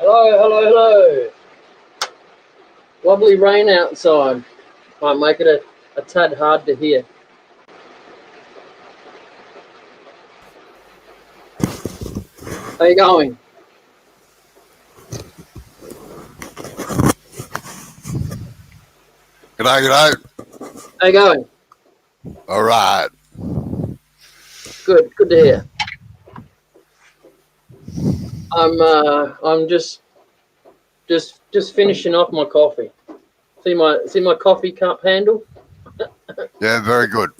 Hello, hello, hello. Lovely rain outside. Might make it a tad hard to hear. How you going? G'day, g'day. How you going? All right. Good to hear. I'm just finishing off my coffee. See my coffee cup handle? Yeah, very good.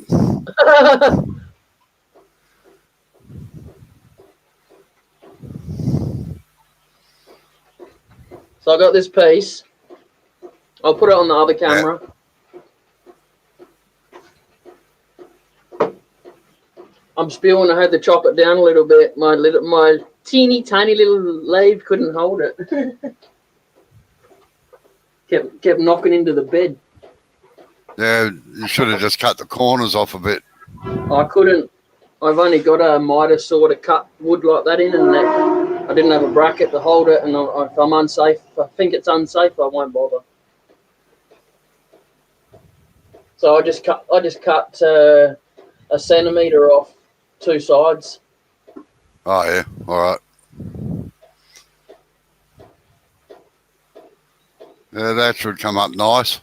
So I got this piece. I'll put it on the other camera. Yeah. I'm spewing. I had to chop it down a little bit. My teeny tiny little lathe couldn't hold it. kept knocking into the bed. Yeah, you should have just cut the corners off a bit. I couldn't. I've only got a miter saw to cut wood like that in, and I didn't have a bracket to hold it. And if I'm unsafe, if I think it's unsafe, I won't bother. So I just cut a centimetre off two sides. Oh yeah, all right. Yeah, that should come up nice.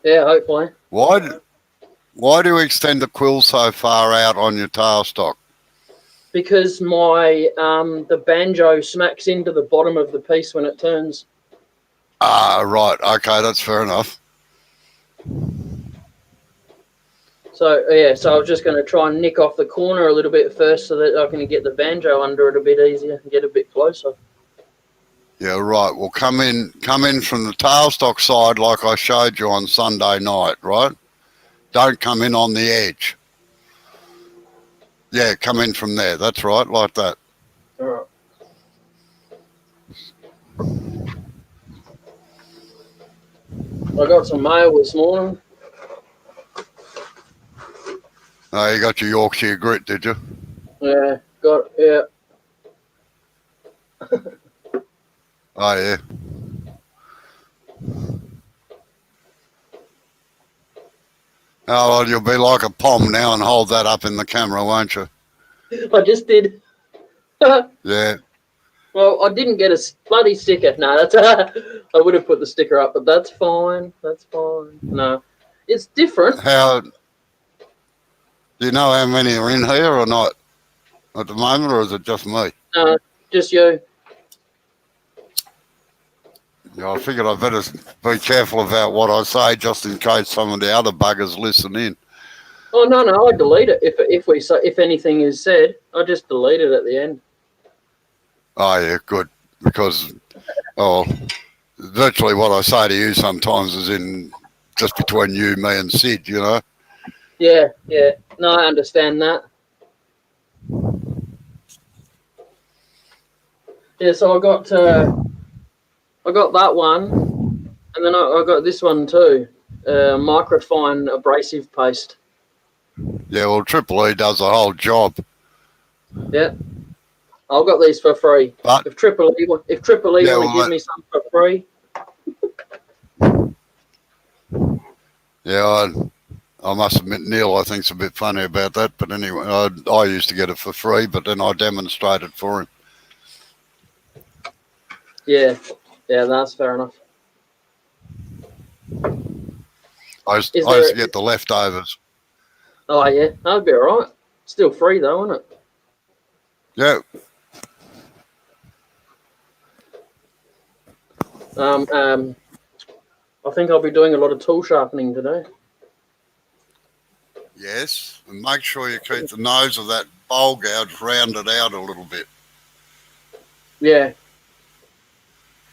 Yeah, hopefully. Why do you extend the quill so far out on your tailstock? Because my the banjo smacks into the bottom of the piece when it turns. Ah, right. Okay, that's fair enough. So yeah, so I was just going to try and nick off the corner a little bit first, so that I can get the banjo under it a bit easier and get a bit closer. Yeah, right. Well, come in from the tailstock side like I showed you on Sunday night, right? Don't come in on the edge. Yeah, come in from there. That's right, like that. All right. I got some mail this morning. Oh, you got your Yorkshire Grit, did you? Yeah, yeah. Oh, yeah. Oh, well, you'll be like a pom now and hold that up in the camera, won't you? I just did. Yeah. Well, I didn't get a bloody sticker. No, that's I would have put the sticker up, but that's fine. That's fine. No, it's different. Do you know how many are in here or not at the moment, or is it just me? No, just you. Yeah, I figured I'd better be careful about what I say, just in case some of the other buggers listen in. Oh no, I delete it if anything is said. I just delete it at the end. Oh yeah, good, because virtually what I say to you sometimes is in just between you, me, and Sid, you know. Yeah. No, I understand that. Yeah, so I got that one, and then I got this one too. Microfine abrasive paste. Yeah, well, Triple E does the whole job. Yeah, I've got these for free. But if Triple E want to give me some for free. Yeah, I must admit, Neil, I think's a bit funny about that. But anyway, I used to get it for free, but then I demonstrated for him. Yeah, that's fair enough. I used to get the leftovers. Oh yeah, that'd be all right. Still free though, isn't it? Yeah. I think I'll be doing a lot of tool sharpening today. Yes, and make sure you keep the nose of that bowl gouge rounded out a little bit. Yeah.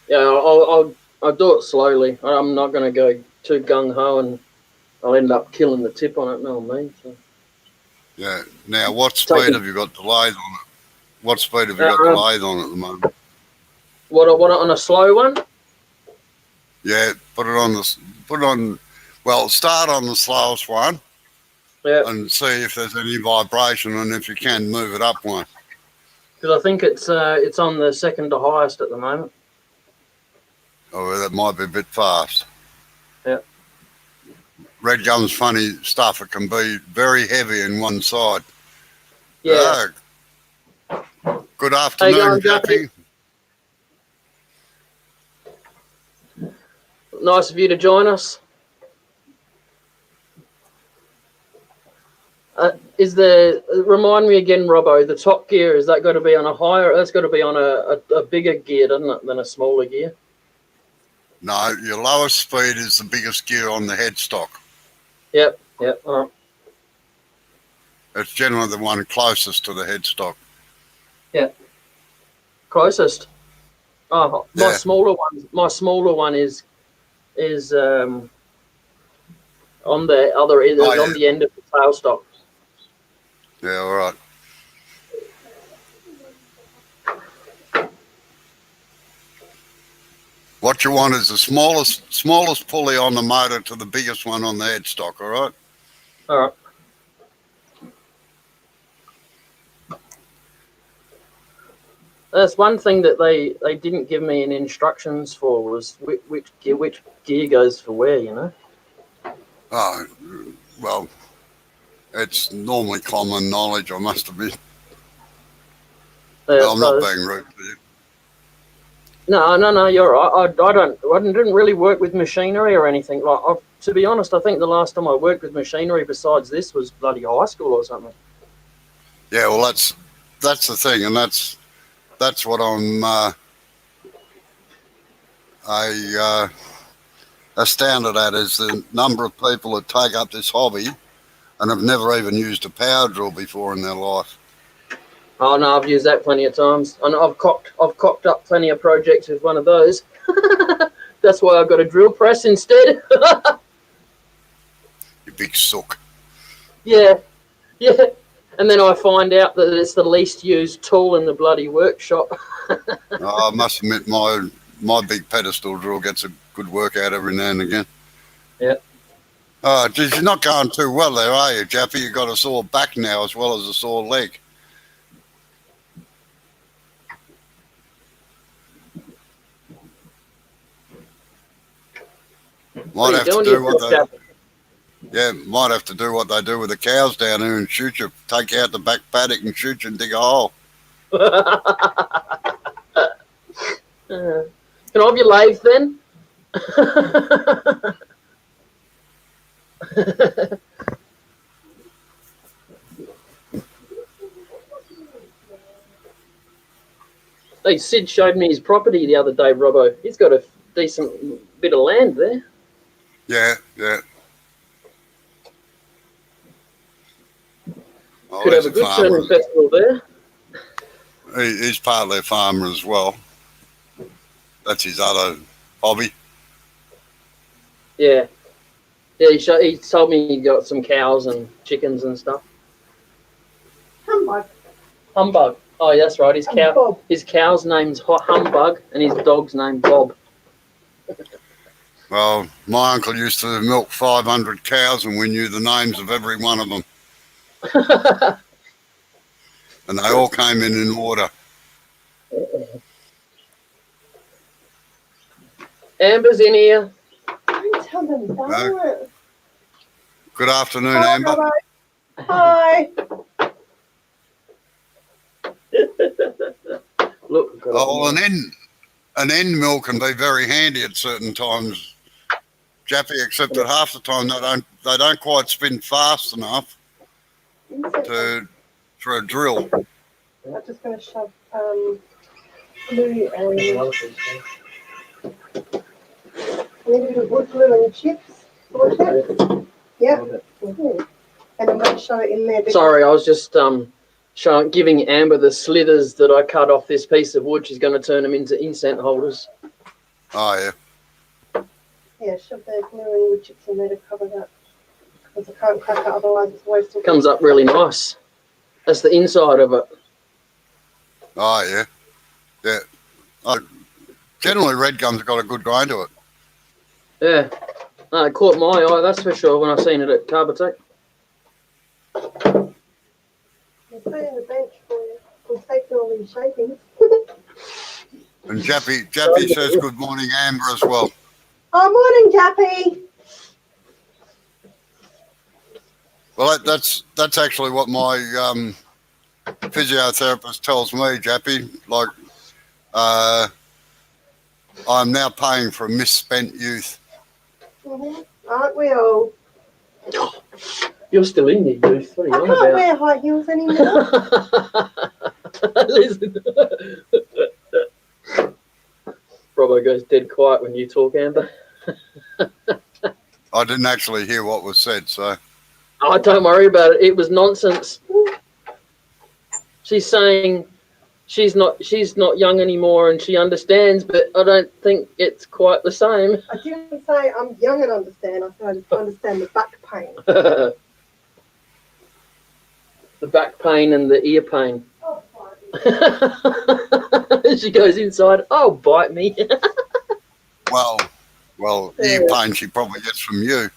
Yeah, I'll do it slowly. I'm not going to go too gung-ho and I'll end up killing the tip on it, know what I mean? So. Yeah. Now, what speed have you got the lathe on it? What speed have you got the lathe on at the moment? What on a slow one? Yeah, well, start on the slowest one. Yeah. And see if there's any vibration, and if you can, move it up one. Because I think it's on the second to highest at the moment. Oh, that might be a bit fast. Yeah. Red gum's funny stuff. It can be very heavy in one side. Yeah. Good How you afternoon, going, Jeffy. Nice of you to join us. Remind me again, Robbo, the top gear, is that got to be on a higher, that's got to be on a bigger gear, doesn't it, than a smaller gear? No, your lowest speed is the biggest gear on the headstock. Yep, all right. It's generally the one closest to the headstock. Yeah. Closest. Oh, my Yeah. smaller one is on the other end, on the end of the tailstock. Yeah, all right. What you want is the smallest pulley on the motor to the biggest one on the headstock, all right? All right. That's one thing that they didn't give me any instructions for, was which gear goes for where, you know? Oh, well, it's normally common knowledge, I must admit. I'm not being rude to you. No, you're right. I didn't really work with machinery or anything. Like, to be honest, I think the last time I worked with machinery besides this was bloody high school or something. Yeah, well, that's the thing, and that's what I'm astounded at, is the number of people that take up this hobby and have never even used a power drill before in their life. Oh no, I've used that plenty of times, and I've cocked up plenty of projects with one of those. That's why I've got a drill press instead. You big sook. Yeah. And then I find out that it's the least used tool in the bloody workshop. I must admit, my big pedestal drill gets a good workout every now and again. Yeah. Oh, geez, you're not going too well there, are you, Jappy? You've got a sore back now as well as a sore leg. Might have to do what they do with the cows down here and shoot you, take out the back paddock and shoot you and dig a hole. Can I have your lathe then? Hey, Sid showed me his property the other day, Robbo. He's got a decent bit of land there. Yeah. Could have a good turning festival there. He's partly a farmer as well. That's his other hobby. Yeah. He told me he got some cows and chickens and stuff. Humbug. Oh, that's right. His cow's name's Humbug, and his dog's named Bob. Well, my uncle used to milk 500 cows, and we knew the names of every one of them. And they all came in order. Amber's in here. Good afternoon, Amber. Hi. Look. Oh, an end mill can be very handy at certain times, Jappy, except that half the time they don't quite spin fast enough for a drill. I'm just going to shove glue and a little bit of wood glue and chips. Yeah. Mm-hmm. And I'm going to shove it in there. Sorry, I was just giving Amber the slithers that I cut off this piece of wood. She's going to turn them into incense holders. Oh, yeah. Yeah, shove the glue and wood chips in there to cover that. Because I can't crack it, otherwise it's wasted. Comes up really nice. That's the inside of it. Oh, yeah. Yeah. Generally, red gum's got a good grain to it. Yeah. No, it caught my eye, that's for sure, when I seen it at Carbotech. I'll stay on the bench for you. We'll take all these shapings. And Jappy says good morning, Amber, as well. Oh, morning, Jappy. Well, that's actually what my physiotherapist tells me, Jappy. Like, I'm now paying for a misspent youth. Aren't we all? You're still in your youth. What are I you on can't about? wear high heels anymore. Listen. Robbo goes dead quiet when you talk, Amber. I didn't actually hear what was said, so. Oh, don't worry about it. It was nonsense. She's saying she's not young anymore and she understands, but I don't think it's quite the same. I didn't say I'm young and understand. I said I understand the back pain. The back pain and the ear pain. Oh, fine. She goes inside. Oh, bite me. Well, ear pain she probably gets from you.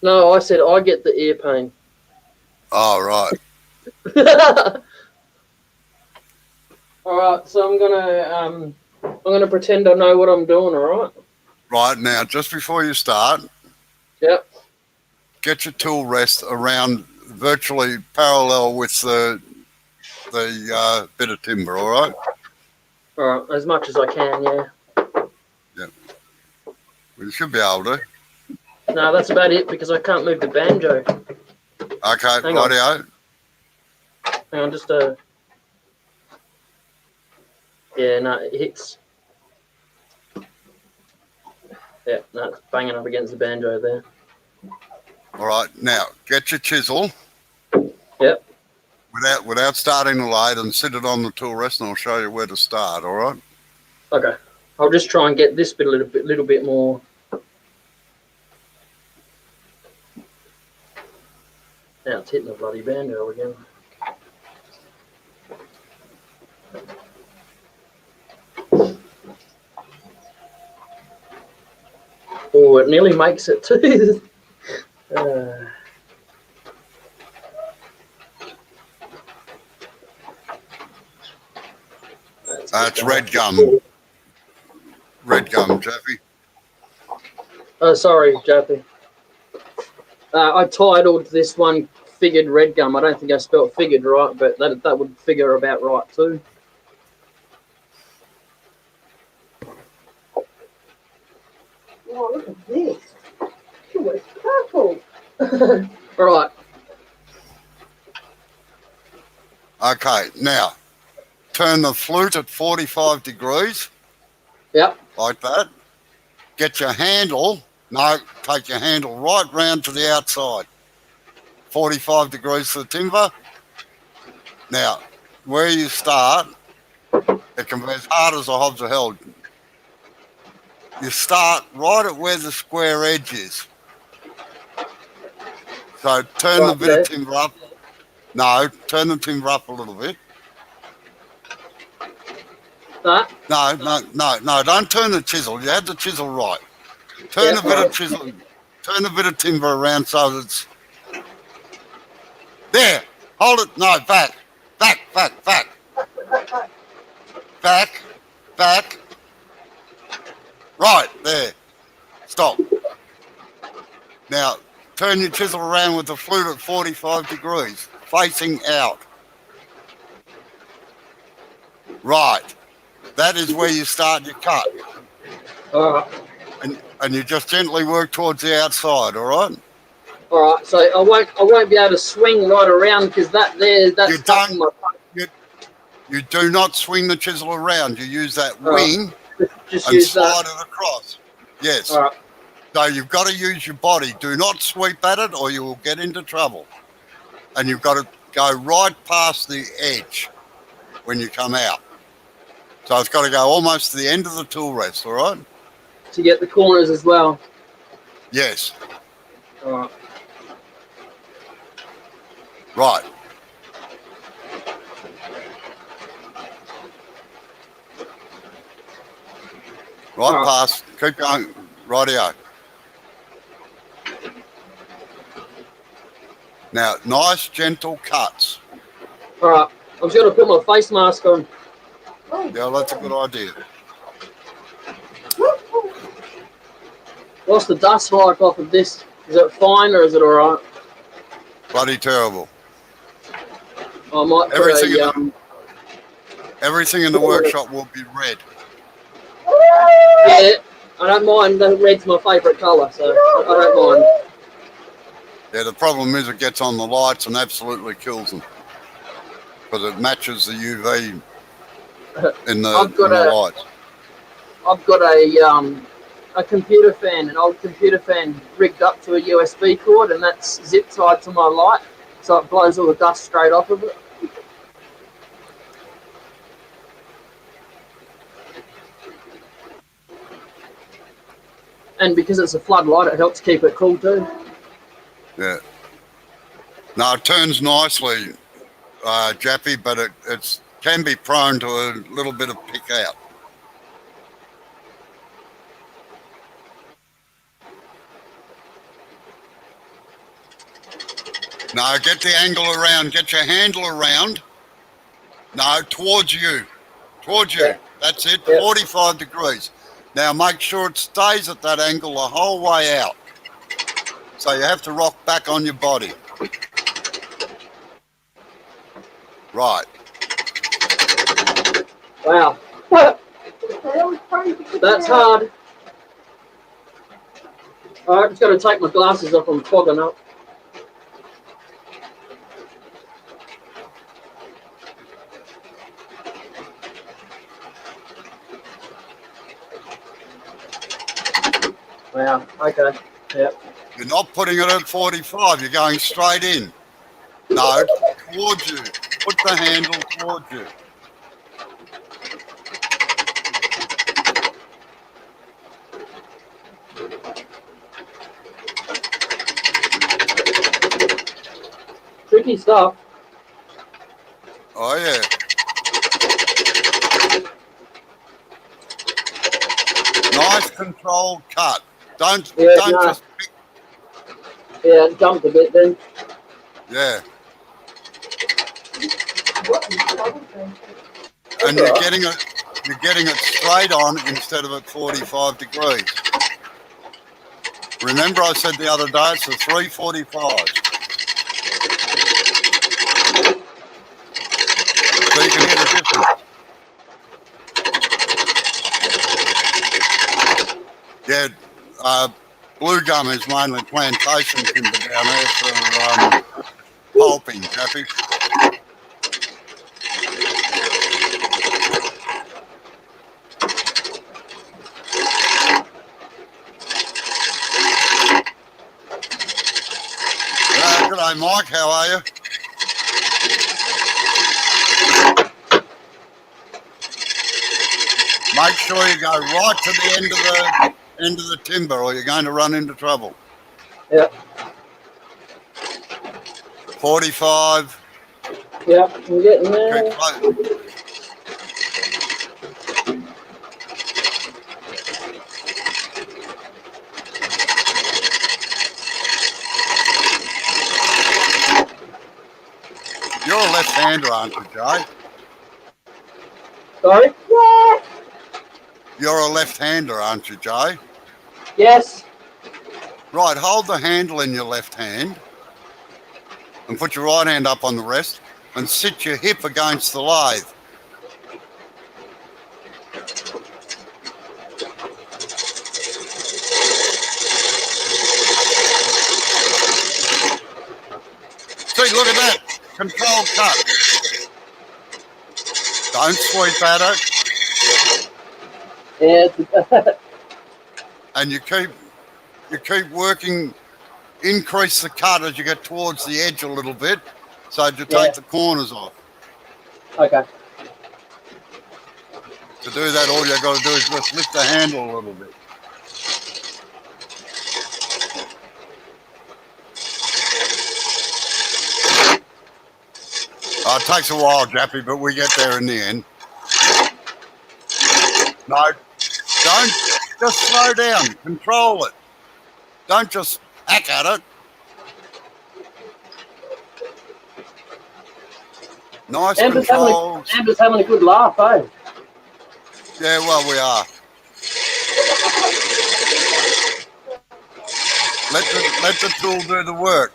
No, I said I get the ear pain. Oh, right. All right, so I'm gonna pretend I know what I'm doing. All right. Right, now, just before you start, Yep. get your tool rest around virtually parallel with the bit of timber, all right? All right, as much as I can, yeah. Yep. Well, you should be able to. No, that's about it because I can't move the banjo. Okay, Hang on. rightio. Hang on, just yeah, no, it hits. Yeah, no, it's banging up against the banjo there. All right, now, get your chisel. Yep. Without starting the lathe, and sit it on the tool rest, and I'll show you where to start, all right? Okay. I'll just try and get this bit a little bit more. Now it's hitting the bloody banjo again. Oh, it nearly makes it too. It's red gum. Red gum, Jaffy. Oh, sorry, Jappy. I titled this one "Figured Red Gum." I don't think I spelled "figured" right, but that would figure about right too. Oh, look at this. Oh, it's purple. All right. Okay, now, turn the flute at 45 degrees. Yep. Like that. Get your handle. No, take your handle right round to the outside. 45 degrees for the timber. Now, where you start, it can be as hard as a hob's a hell. You start right at where the square edge is. So turn the bit of timber up. No, turn the timber up a little bit. That? No, don't turn the chisel. You had the chisel right. Turn a bit of chisel, turn a bit of timber around so that it's there. Hold it. No, back. Right, there. Stop. Now, turn your chisel around with the flute at 45 degrees, facing out. Right. That is where you start your cut. All right. And you just gently work towards the outside, all right? All right. So I won't be able to swing right around because that's stuck in my punch. You do not swing the chisel around. You use that wing Just and use slide that. it across. Yes. All right. So you've got to use your body. Do not sweep at it or you will get into trouble. And you've got to go right past the edge when you come out. So it's got to go almost to the end of the tool rest, all right? To get the corners as well. Yes. All right. Right. Right past. Keep going. Rightio. Now, nice, gentle cuts. All right. I'm just going to put my face mask on. Oh, Yeah, that's a good idea. What's the dust like off of this? Is it fine or is it alright? Bloody terrible. I might put Everything in the workshop will be red. yeah, I don't mind. The red's my favourite colour, so I don't mind. Yeah, the problem is it gets on the lights and absolutely kills them because it matches the UV in the lights. I've got a computer fan, an old computer fan rigged up to a USB cord, and that's zip tied to my light, so it blows all the dust straight off of it. And because it's a floodlight, it helps keep it cool too. Yeah. No, it turns nicely, Jappy, but it can be prone to a little bit of pick out. No, get the angle around. Get your handle around. No, towards you. Towards you. Yeah. That's it. Yeah. 45 degrees. Now make sure it stays at that angle the whole way out. So you have to rock back on your body. Right. Wow. That's hard. Alright, just got to take my glasses off. I'm fogging up. Wow, okay, yeah. You're not putting it at 45, you're going straight in. No, towards you. Put the handle towards you. Tricky stuff. Oh, yeah. Nice controlled cut. Don't just pick. Yeah, it jumped a bit then. Yeah. And you're getting it straight on instead of at 45 degrees. Remember I said the other day it's a 345. So you can hear the difference. Yeah, blue gum is mainly plantation timber down there for pulping, Jappy. G'day, Mike. How are you? Make sure you go right to the end of the timber, or you're going to run into trouble. Yep. 45. Yep, I'm getting there. You're a left-hander, aren't you, Jay? Sorry? Yeah. You're a left-hander, aren't you, Jay? Yes. Right, hold the handle in your left hand and put your right hand up on the rest and sit your hip against the lathe. See, look at that. Controlled cut. Don't sweep at it. Yeah. And you keep working, increase the cut as you get towards the edge a little bit so you take the corners off. Okay. To do that, all you've got to do is just lift the handle a little bit. Oh, it takes a while, Jappy, but we get there in the end. No, don't just slow down. Control it. Don't just hack at it. Nice control. Amber's having a good laugh, eh? Yeah, well, we are. Let the tool do the work.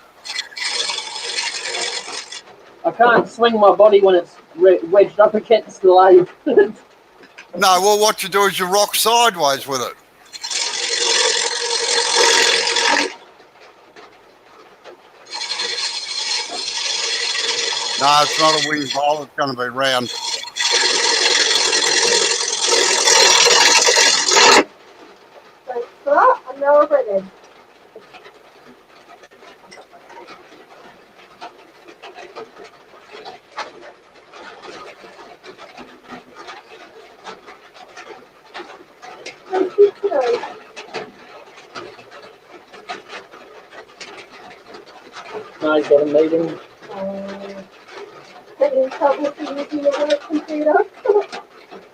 I can't swing my body when it's wedged up against the lathe. No, well, what you do is you rock sideways with it. No, it's not a wing bowl. It's going to be round. Oh, I'm now over it then. No, he's got a meeting. Get in trouble for using your work computer.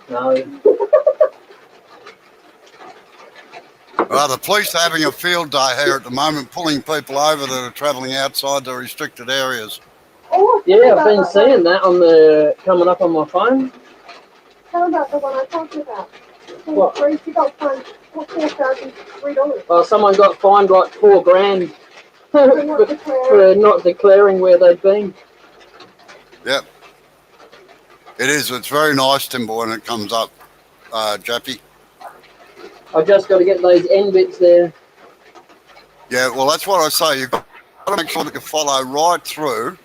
No. Well, the police are having a field day here at the moment, pulling people over that are travelling outside the restricted areas. Oh, Yeah, I've been seeing that on the coming up on my phone. Tell about the one I talked about. What? You got fined $4,003. Well, someone got fined like $4,000 not for not declaring where they'd been. Yep. It is. It's very nice timber when it comes up, Jappy. I just got to get those end bits there. Yeah, well, that's what I say. You've got to make sure that you follow right through.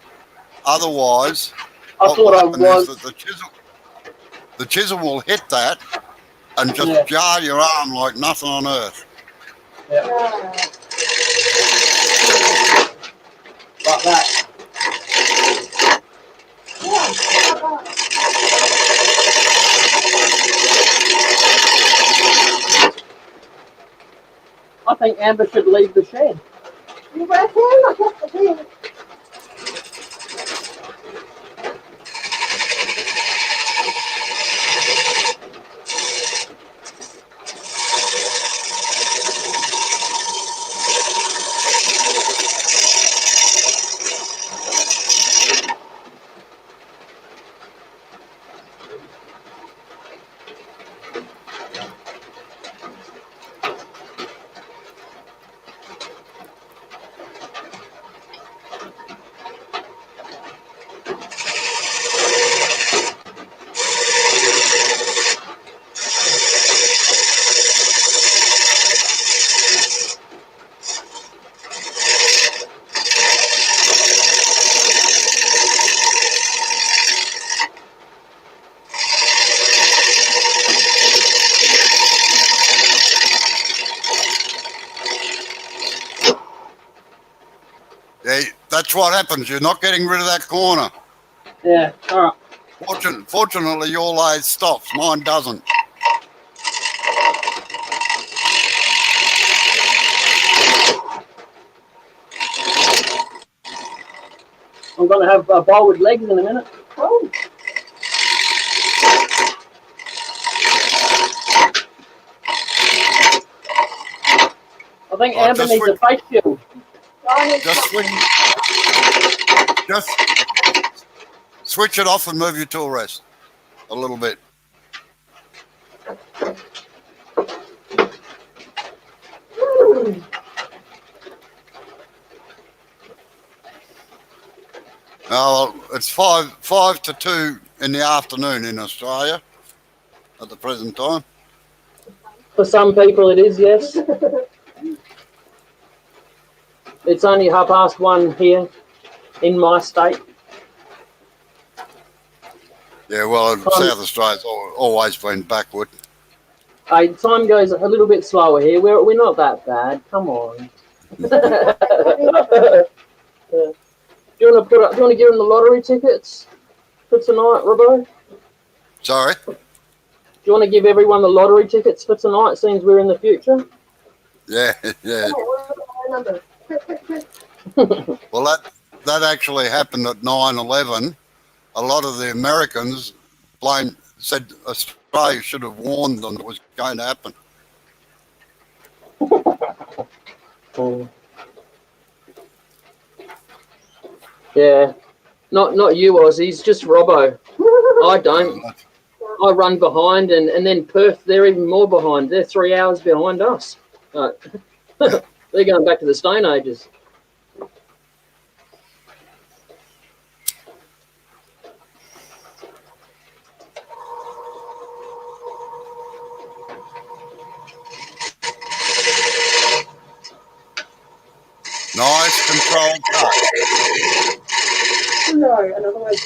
Otherwise, what will happen is that the chisel will hit that and just jar your arm like nothing on earth. Yeah. Like that. I think Amber should leave the shed. You reckon? I guess I did. Yeah, that's what happens. You're not getting rid of that corner. Yeah, all right. Fortunately, your lathe stops. Mine doesn't. I'm going to have a bowl with legs in a minute. Oh. I think Amber needs a face shield. Just switch it off and move your tool rest a little bit. Oh, well, it's 5 to 2 in the afternoon in Australia at the present time. For some people it is, yes. It's only 1:30 here in my state. Yeah, well, South Australia's always been backward. Hey, time goes a little bit slower here. We're not that bad. Come on. Do you want to give them the lottery tickets for tonight, Robbo? Sorry? Do you want to give everyone the lottery tickets for tonight, since we're in the future? Yeah, yeah. Well, that actually happened at 9/11. A lot of the Americans said Australia should have warned them it was going to happen. Yeah. Not you, Aussies, just Robbo. I don't. I run behind, and then Perth, they're even more behind. They're 3 hours behind us. They're going back to the Stone Ages. Nice controlled cut. No, and otherwise,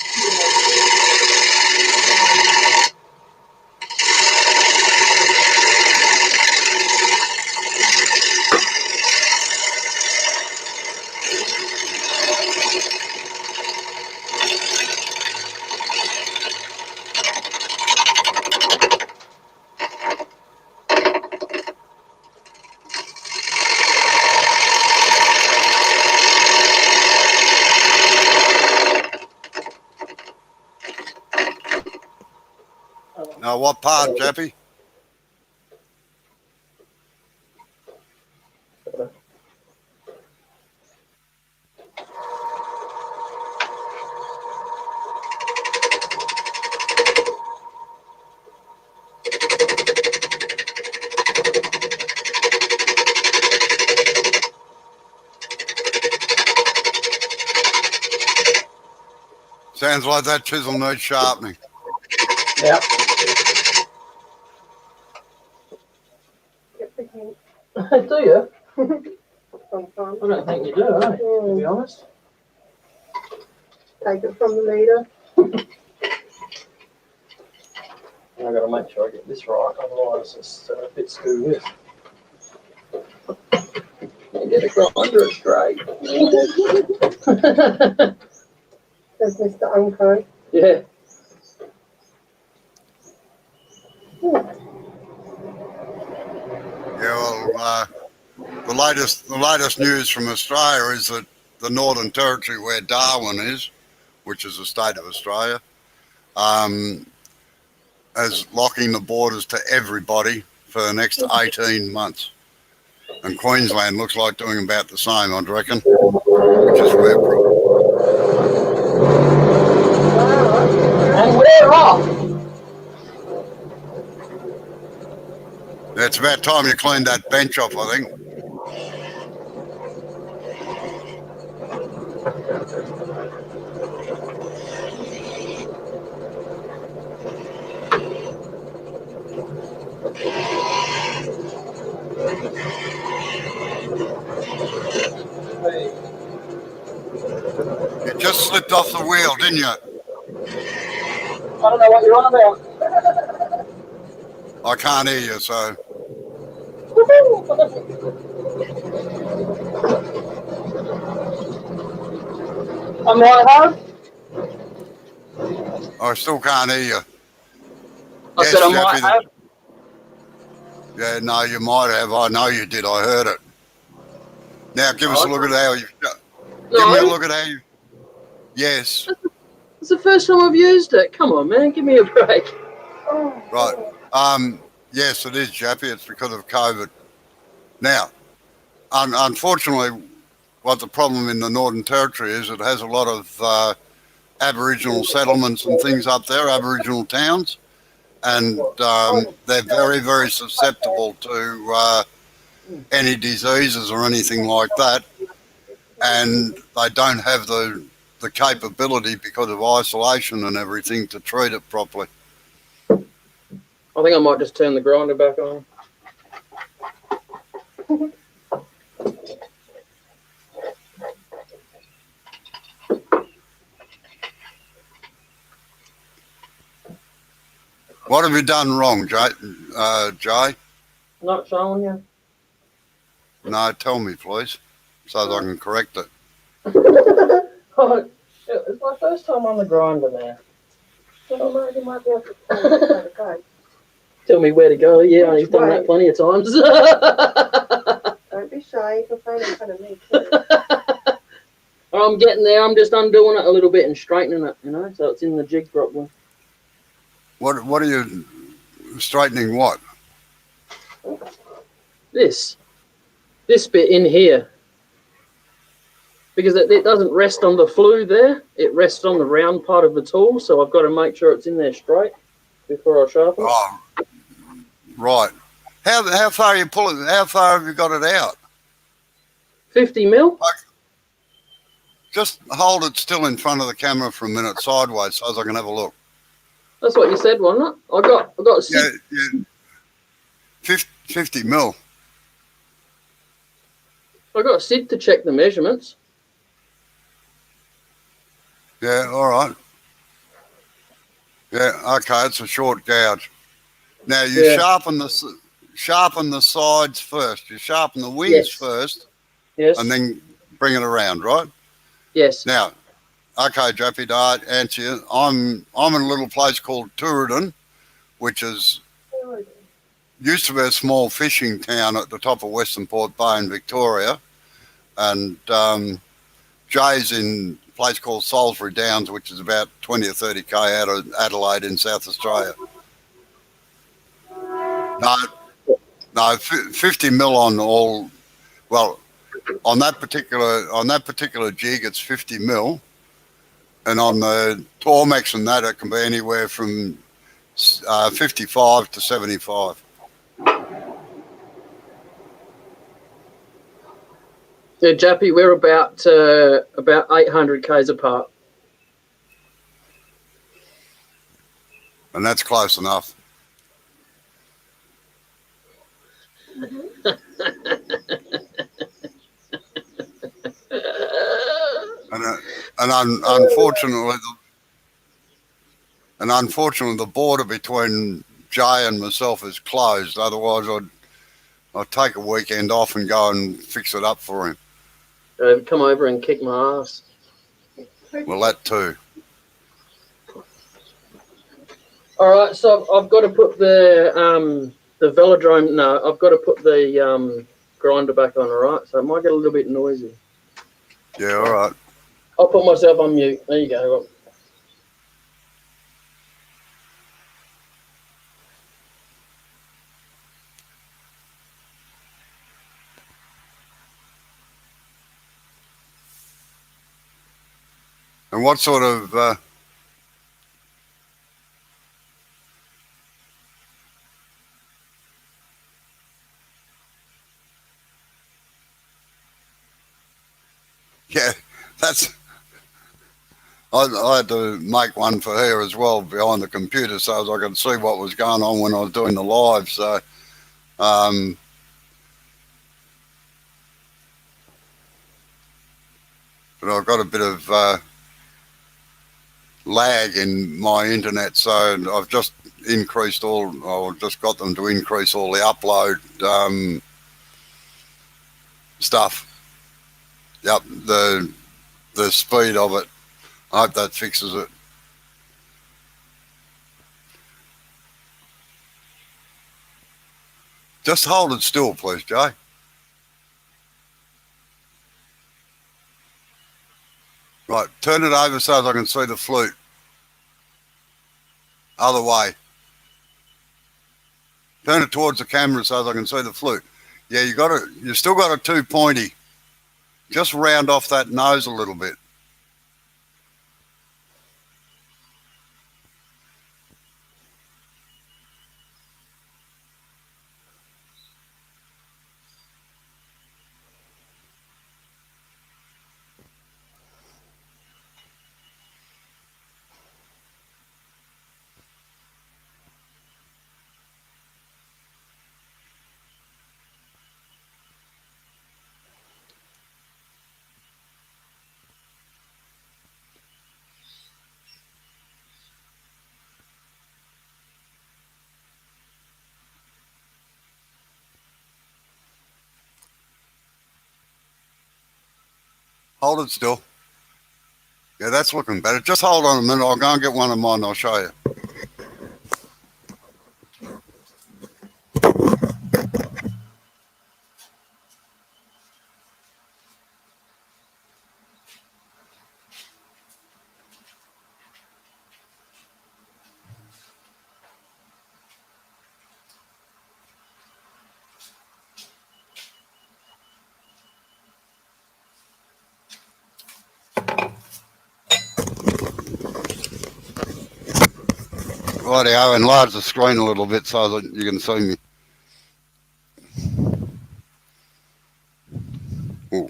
Now, what part, Jappy? Sounds like that chisel needs sharpening. Yeah. get the hint Do you? sometimes. I don't think you do, eh? To be honest. Take it from the leader. I've got to make sure I get this right, otherwise it's a bit screwy. Get a grinder straight. There's Mr. Unco. Yeah. Yeah, well, the latest news from Australia is that the Northern Territory, where Darwin is, which is a state of Australia, is locking the borders to everybody for the next 18 months. And Queensland looks like doing about the same, I'd reckon, which is where... And we're off. It's about time you cleaned that bench off, I think. You just slipped off the wheel, didn't you? I don't know what you're on about. I can't hear you, so... I'm right home. I still can't hear you. I said I might Jappy, have. Yeah, no, you might have. I know you did. I heard it. Now, give us a look at how you... Give me a look at how you... Yes. It's the first time I've used it. Come on, man. Give me a break. Right. Yes, it is, Jappy. It's because of COVID. Now, unfortunately, what the problem in the Northern Territory is, it has a lot of Aboriginal settlements and things up there, Aboriginal towns, and they're very, very susceptible to any diseases or anything like that, and they don't have the capability because of isolation and everything to treat it properly. I think I might just turn the grinder back on. What have you done wrong, Jay? Not showing you. No, tell me, please, so that I can correct it. It's my first time on the grinder now. Well, you might be able to tell me where to go. Tell me where to go. Yeah, I've done that plenty of times. Don't be shy. You can phone in front of me too. I'm getting there. I'm just undoing it a little bit and straightening it, you know, so it's in the jig properly. What are you straightening? What? This bit in here, because it doesn't rest on the flue there. It rests on the round part of the tool, so I've got to make sure it's in there straight. before I sharpen it. Oh, right. How far are you pulling? How far have you got it out? 50 mil. Just hold it still in front of the camera for a minute, sideways, so as I can have a look. That's what you said, wasn't it? I got six. Yeah. 50 mil. I got Sid to check the measurements. Yeah, all right. Yeah, okay, it's a short gouge. Now you sharpen the sides first. You sharpen the wings first, Yes. and then bring it around, right? Yes. Now, okay, Jappy, to answer you, I'm in a little place called Tooradin, which is used to be a small fishing town at the top of Western Port Bay in Victoria, and Jay's in a place called Salisbury Downs, which is about 20 or 30k out of Adelaide in South Australia. No, 50 mil on all. Well, on that particular jig, it's 50 mil, and on the Tormex and that, it can be anywhere from 55 to 75. Yeah, Jappy, we're about 800 k's apart. And that's close enough. And unfortunately, the border between Jay and myself is closed. Otherwise, I'd take a weekend off and go and fix it up for him. Come over and kick my ass. Well, that too. All right, so I've got to put the velodrome. No, I've got to put the grinder back on. All right, so it might get a little bit noisy. Yeah, all right. I'll put myself on mute. There you go. And what sort of yeah, that's. I had to make one for her as well behind the computer so as I could see what was going on when I was doing the live. So, but I've got a bit of lag in my internet, so I've just just got them to increase all the upload stuff. Yep, the speed of it. I hope that fixes it. Just hold it still, please, Jay. Right, turn it over so that I can see the flute. Other way. Turn it towards the camera so that I can see the flute. Yeah, you still got it too pointy. Just round off that nose a little bit. Hold it still. Yeah, that's looking better. Just hold on a minute. I'll go and get one of mine and I'll show you. Rightio, enlarge the screen a little bit so that you can see me. Ooh,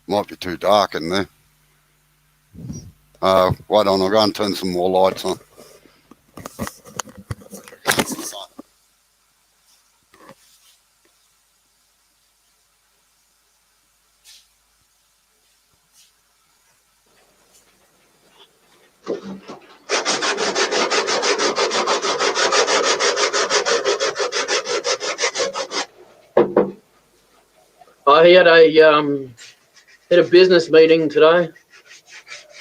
might be too dark in there. Wait on, I'll go and turn some more lights on. He had a business meeting today.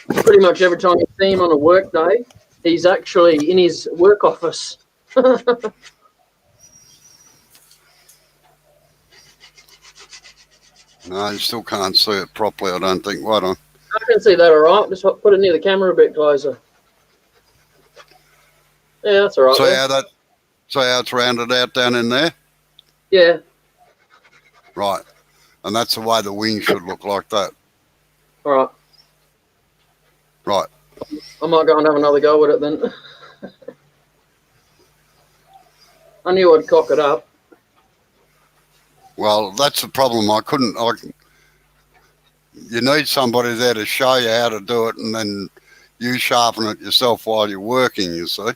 Pretty much every time you see him on a work day, he's actually in his work office. No, you still can't see it properly, I don't think. Wait on. I can see that all right. Just put it near the camera a bit closer. Yeah, that's all right. So how it's rounded out down in there? Yeah. Right. And that's the way the wing should look, like that. All right. Right. I might go and have another go with it then. I knew I'd cock it up. Well, that's the problem. You need somebody there to show you how to do it, and then you sharpen it yourself while you're working, you see.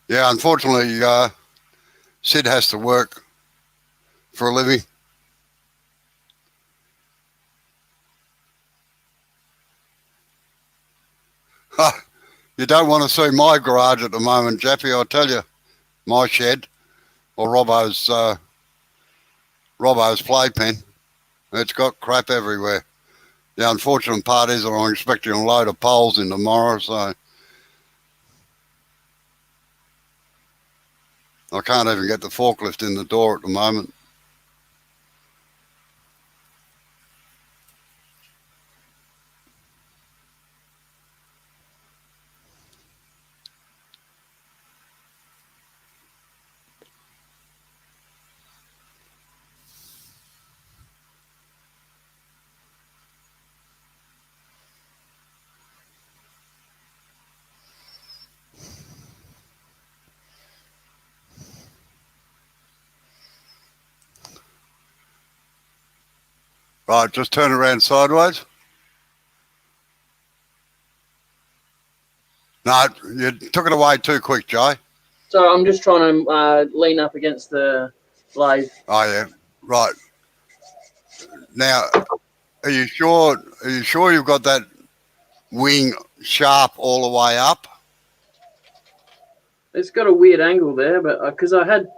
Yeah, unfortunately, Sid has to work for a living. You don't want to see my garage at the moment, Jappy, I'll tell you. My shed, or Robbo's playpen. It's got crap everywhere. The unfortunate part is that I'm expecting a load of poles in tomorrow, so I can't even get the forklift in the door at the moment. Right, just turn around sideways. No, you took it away too quick, Jay. So I'm just trying to lean up against the lathe. Oh, yeah. Right. Now, are you sure you've got that wing sharp all the way up? It's got a weird angle there, but because I had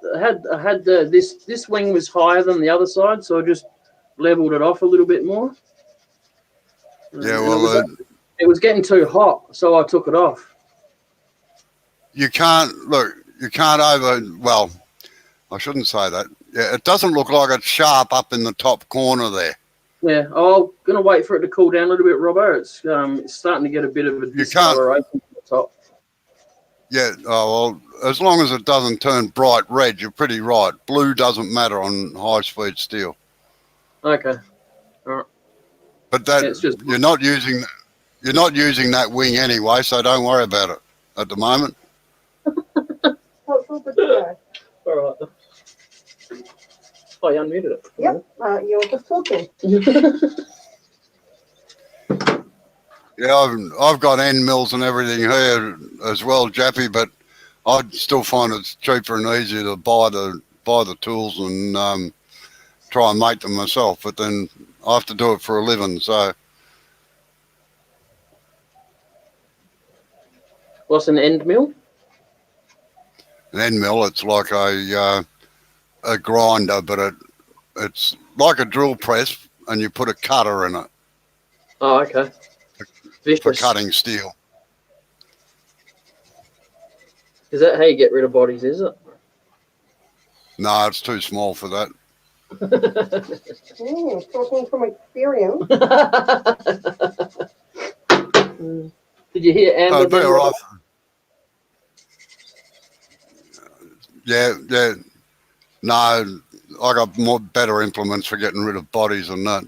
this wing was higher than the other side, so I just leveled it off a little bit more. Yeah, well, it was getting too hot, so I took it off. You can't well, I shouldn't say that. Yeah, it doesn't look like it's sharp up in the top corner there. Yeah, I'm going to wait for it to cool down a little bit, Robbo. It's starting to get a bit of a discoloration at the top. Yeah, well, as long as it doesn't turn bright red, you're pretty right. Blue doesn't matter on high-speed steel. Okay, all right. But that you're not using that wing anyway, so don't worry about it at the moment. All right. Oh, you unmuted it. Yep, you were just talking. Yeah, I've got end mills and everything here as well, Jappy, but I still find it's cheaper and easier to buy the tools and try and make them myself. But then I have to do it for a living, so. What's an end mill? An end mill, it's like a grinder, but it's like a drill press, and you put a cutter in it. Oh, okay. For cutting steel. Is that how you get rid of bodies, is it? No, it's too small for that. Talking from experience. Did you hear Amber? Right. Yeah. No, I got more better implements for getting rid of bodies than that.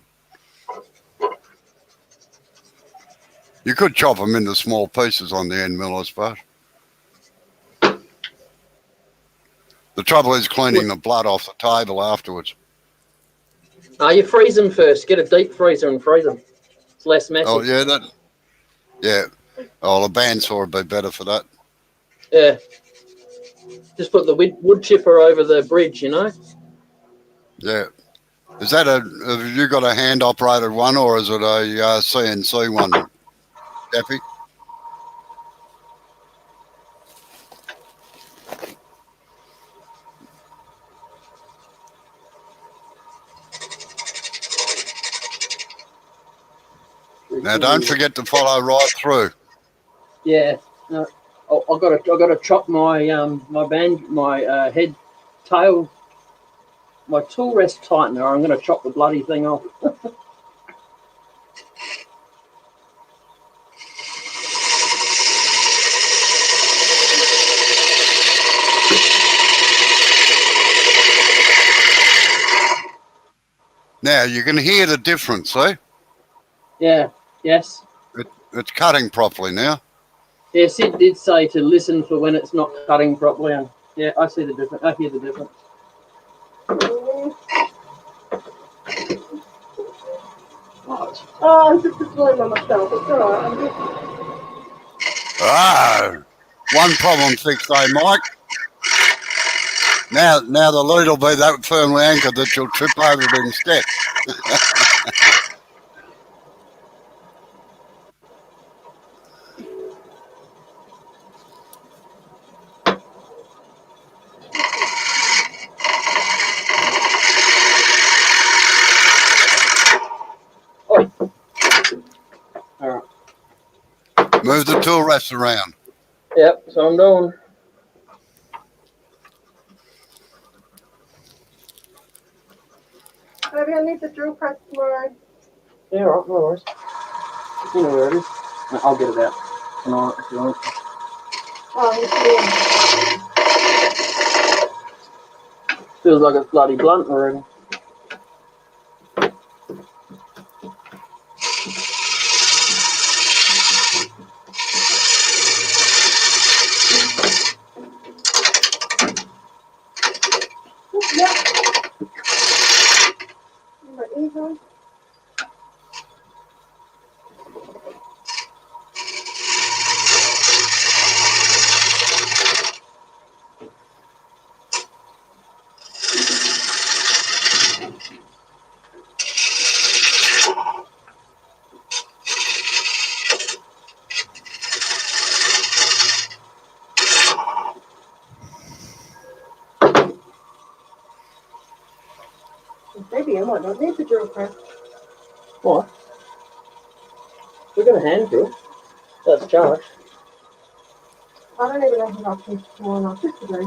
You could chop them into small pieces on the end mill, I suppose. The trouble is cleaning the blood off the table afterwards. You freeze them first. Get a deep freezer and freeze them. It's less messy. Oh, yeah, that. Yeah. Oh, the bandsaw would be better for that. Yeah. Just put the wood chipper over the bridge, you know? Yeah. Is that have you got a hand operated one or is it a CNC one, Daffy? Now don't forget to follow right through. Yeah. I got to chop my head tail, my tool rest tightener. I'm going to chop the bloody thing off. Now you can hear the difference, eh? Yeah. Yes. It's cutting properly now. Yeah, Sid did say to listen for when it's not cutting properly. And yeah, I see the difference. I hear the difference. Oh, I'm just disappointed on myself. It's alright. One problem fixed, eh, Mike? Now the lead will be that firmly anchored that you'll trip over it in steps. All right. Move the tool rest around. Yep, so I'm doing. Maybe I need the drill press tomorrow. Yeah, all right, no worries. You know where it is. I'll get it out tonight if you want. Oh, Feels like it's bloody blunt already. Yep. Easy. Maybe I might not need the drill press. What? We're going to hand drill. That's charged. I don't even know if I've got more than I'll just today.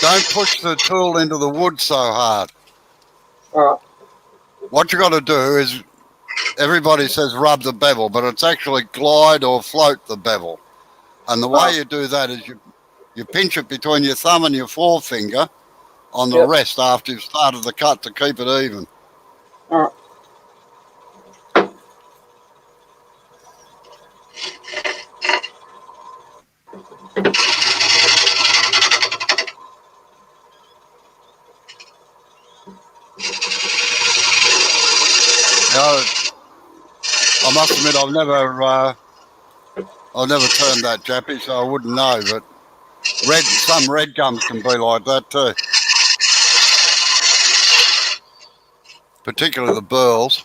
Don't push the tool into the wood so hard. All right. What you got to do is, everybody says rub the bevel, but it's actually glide or float the bevel. And the way you do that is you pinch it between your thumb and your forefinger on the rest after you've started the cut to keep it even. All right. Now, I must admit I've never turned that Jappy, so I wouldn't know. But some red gums can be like that too, particularly the burls.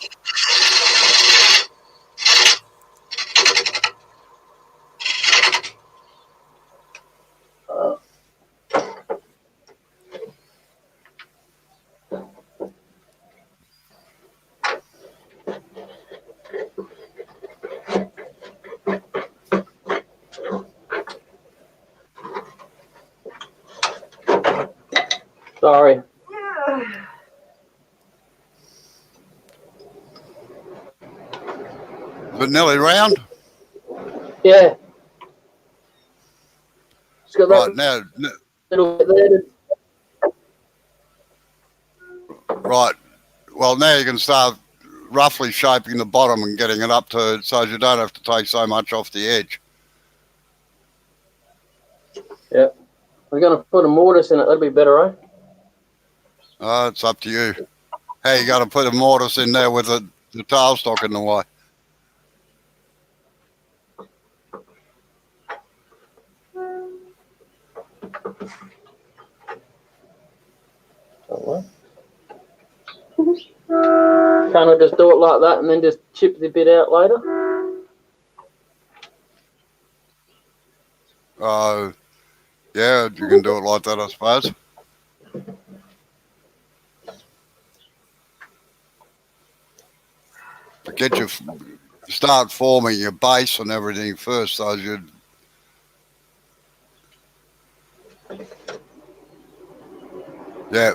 Sorry. Is it nearly round? Yeah. It's got Right, that now, little bit there. right. Well, now you can start roughly shaping the bottom and getting it up to so you don't have to take so much off the edge. Yep. We're going to put a mortise in it. That'd be better, eh? It's up to you. How you got to put a mortise in there with the tailstock in the way? Can't I just do it like that and then just chip the bit out later? Yeah, you can do it like that, I suppose. But get your start forming your base and everything first, so you'd. Yeah.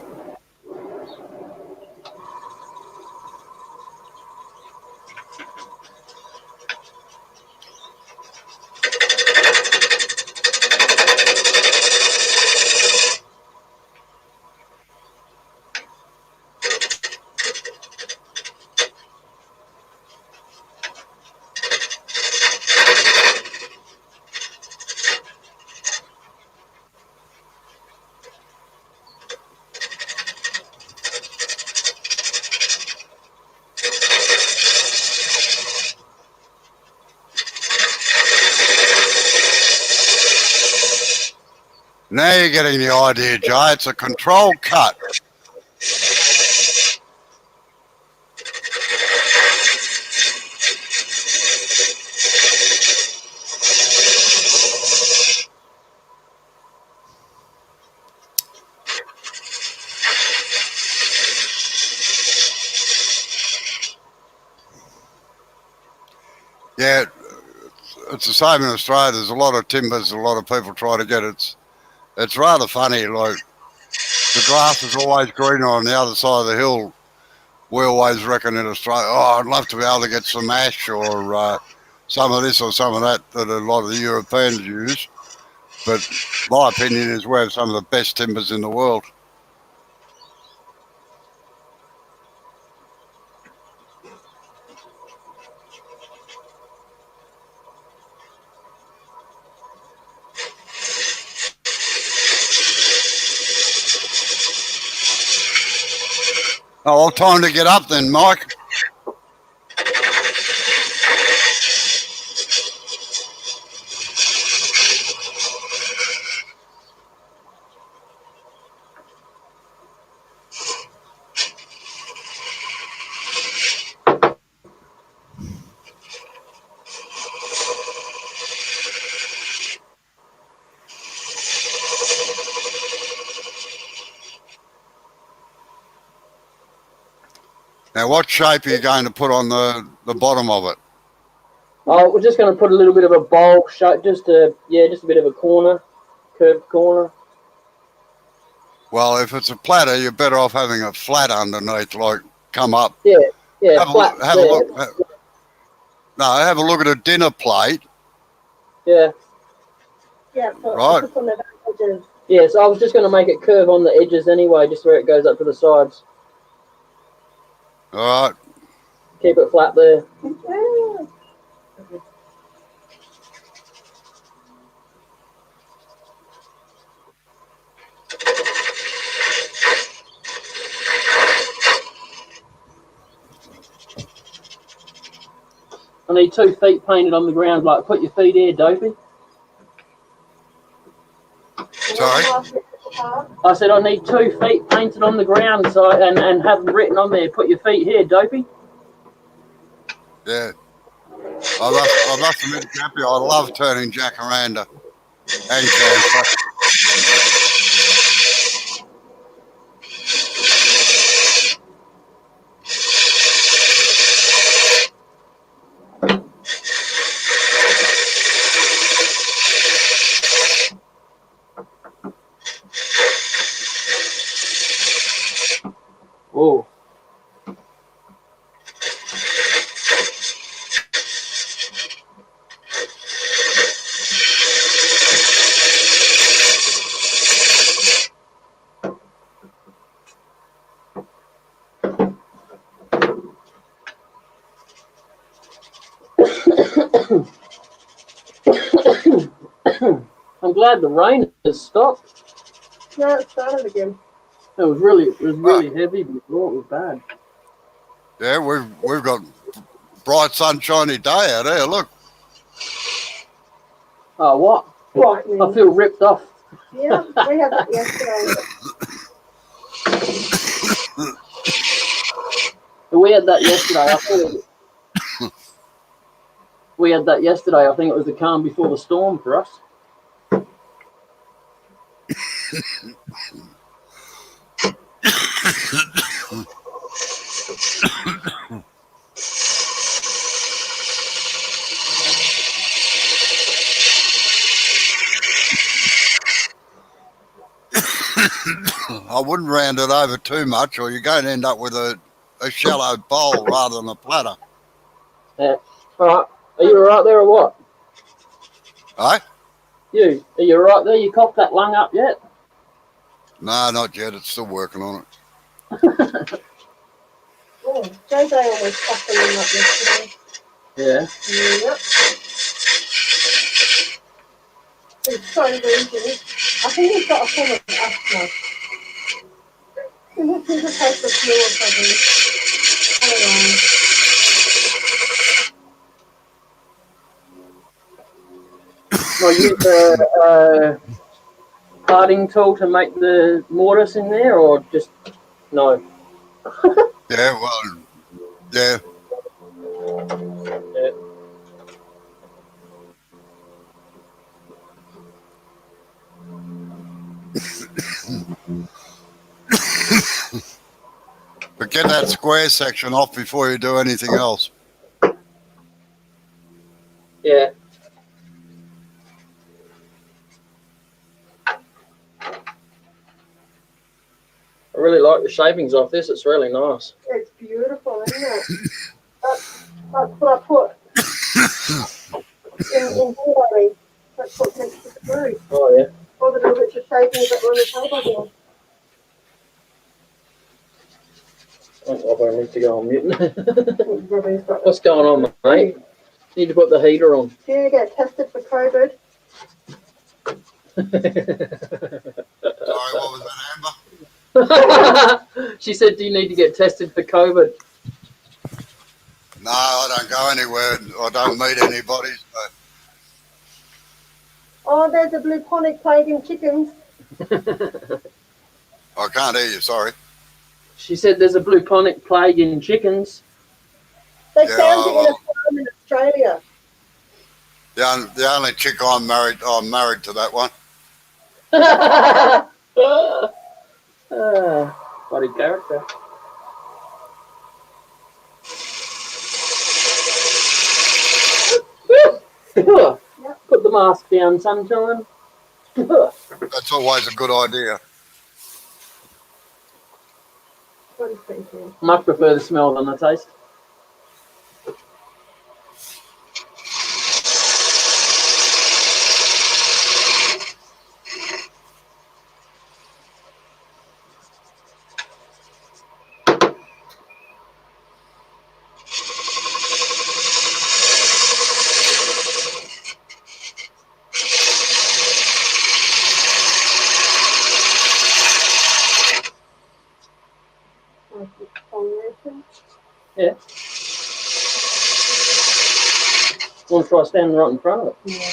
Now you're getting the idea, Jay. It's a controlled cut. Yeah, it's the same in Australia. There's a lot of timbers, a lot of people try to get it. It's rather funny. Like, the grass is always greener on the other side of the hill. We always reckon in Australia, I'd love to be able to get some ash or some of this or some of that a lot of the Europeans use. But my opinion is we have some of the best timbers in the world. Oh, well, time to get up then, Mike. Now, what shape are you going to put on the bottom of it? Oh, we're just going to put a little bit of a bowl shape, just a bit of a corner, curved corner. Well, if it's a platter, you're better off having a flat underneath, like come up. Yeah, Have flat. a look. No, have a look at a dinner plate. Yeah. Yeah, Right. on the edges. Yeah, so I was just going to make it curve on the edges anyway, just where it goes up to the sides. All right. Keep it flat there. I need 2 feet painted on the ground. Like, put your feet here, Dopey. Sorry? I said I need 2 feet painted on the ground, so and have them written on there. Put your feet here, Dopey. Yeah. I must admit, Cappy, I love turning jacaranda and camphor. Whoa. I'm glad the rain has stopped. No, it started again. It was really heavy before. It was bad. Yeah, we've got bright sunshiny day out there. Look. Oh, what? What? I feel ripped off. Yeah, we had that yesterday. We had that yesterday. We had that yesterday. I think it was the calm before the storm for us. I wouldn't round it over too much, or you're going to end up with a shallow bowl rather than a platter. Yeah. All right. Are you all right there or what? Eh? Are you all right there? You coughed that lung up yet? No, not yet. It's still working on it. Oh, JJ almost popped them up yesterday. Yeah. Yep. It's so wheezy. I think he's got a form of asthma. He must need to take the flu or something. I don't know. Well, use the parting tool to make the mortise in there, or just no? Yeah, well, yeah. Yeah. But get that square section off before you do anything else. Yeah. I really like the shapings off this. It's really nice. It's beautiful, isn't it? That's what I put in Hawaii. That's what makes the screw. Oh, yeah. All the little bits of shapings that were on the table here. I need to go on mute. Robbie's got What's going on, mate? Need to put the heater on. Yeah, get tested for COVID. Sorry, what was that, Amber? She said, do you need to get tested for COVID? No, I don't go anywhere. I don't meet anybody. So. Oh, there's a bubonic plague in chickens. I can't hear you, sorry. She said there's a bubonic plague in chickens. They found it in a farm in Australia. The only chick I'm married to that one. Bloody character. Put the mask down, sunshine. That's always a good idea. What is thinking? Much prefer the smell than the taste. Yeah. Want to try standing right in front of it? Yeah.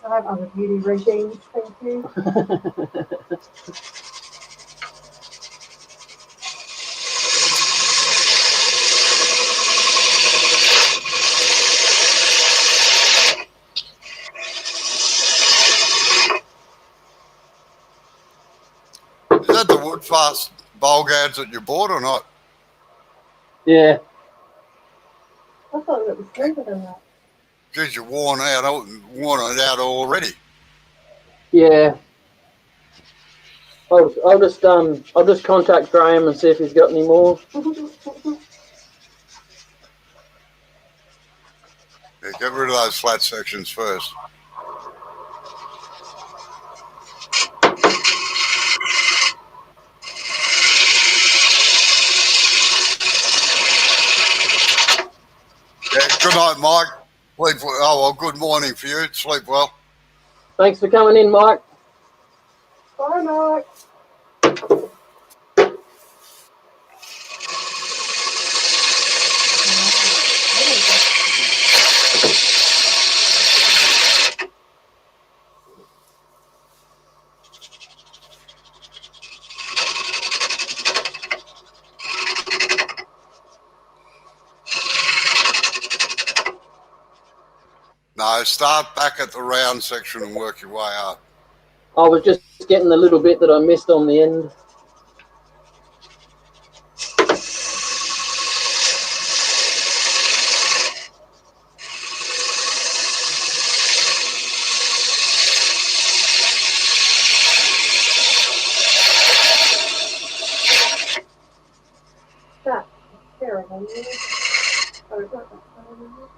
I have other beauty regimes, thank you. Is that the Woodfast bowl gads that you bought or not? Yeah. I thought it was smoother than that. Geez, you're worn it out already. Yeah. I'll just contact Graham and see if he's got any more. Yeah, get rid of those flat sections first. Yeah, good night, Mike. Sleep well. Oh, well, good morning for you. Sleep well. Thanks for coming in, Mike. Bye, Mike. No, start back at the round section and work your way up. I was just getting the little bit that I missed on the end. That's terrible. Oh, it's not that terrible.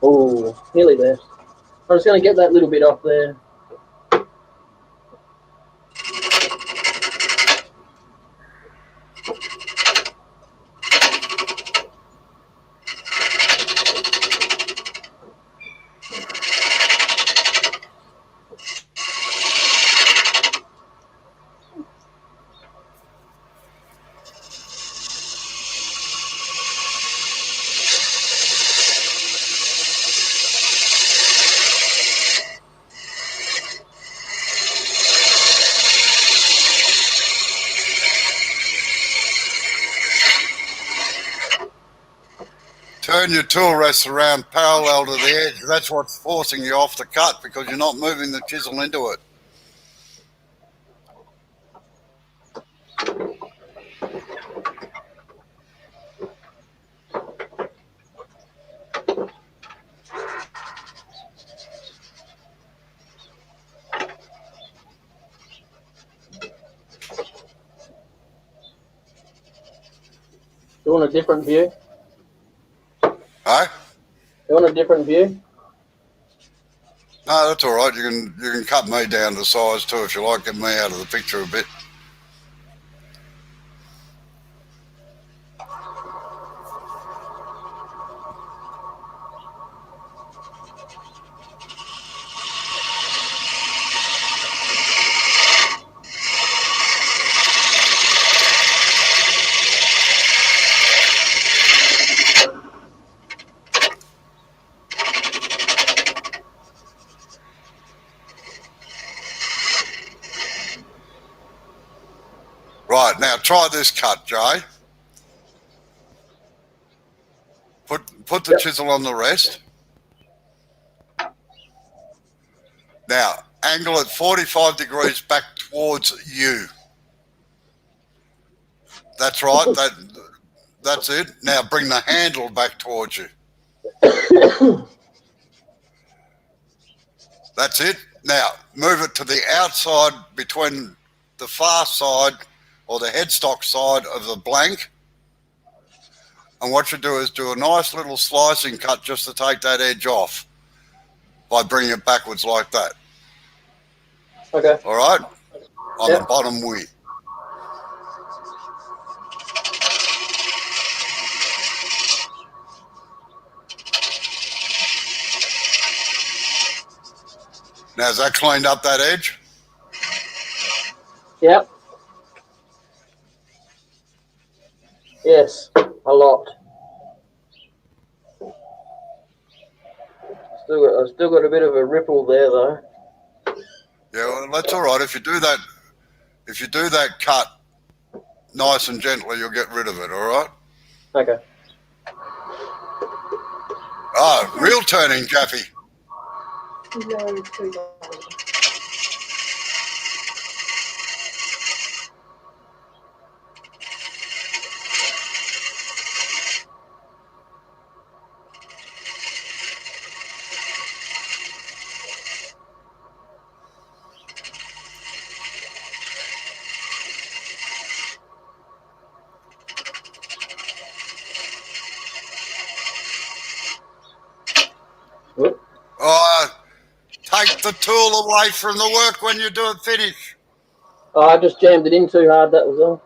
Oh, nearly there. I'm just going to get that little bit off there. Turn your tool rest around parallel to the edge. That's what's forcing you off the cut because you're not moving the chisel into it. You want a different view? Hey? You want a different view? No, that's all right. You can cut me down to size too if you like. Get me out of the picture a bit. Right, now try this cut, Jay. Put the chisel on the rest. Now, angle it 45 degrees back towards you. That's right, that's it. Now bring the handle back towards you. That's it. Now, move it to the outside between the far side or the headstock side of the blank. And what you do is do a nice little slicing cut just to take that edge off by bringing it backwards like that. Okay. All right? On the bottom wing. Now, has that cleaned up that edge? Yep. Yes, a lot. I've still got a bit of a ripple there though. Yeah, well, that's all right. If you do that cut nice and gently, you'll get rid of it, all right? Okay. Oh, real turning, Jeffy. No, too long. Whoop. Take the tool away from the work when you do it finish. Oh, I just jammed it in too hard, that was all.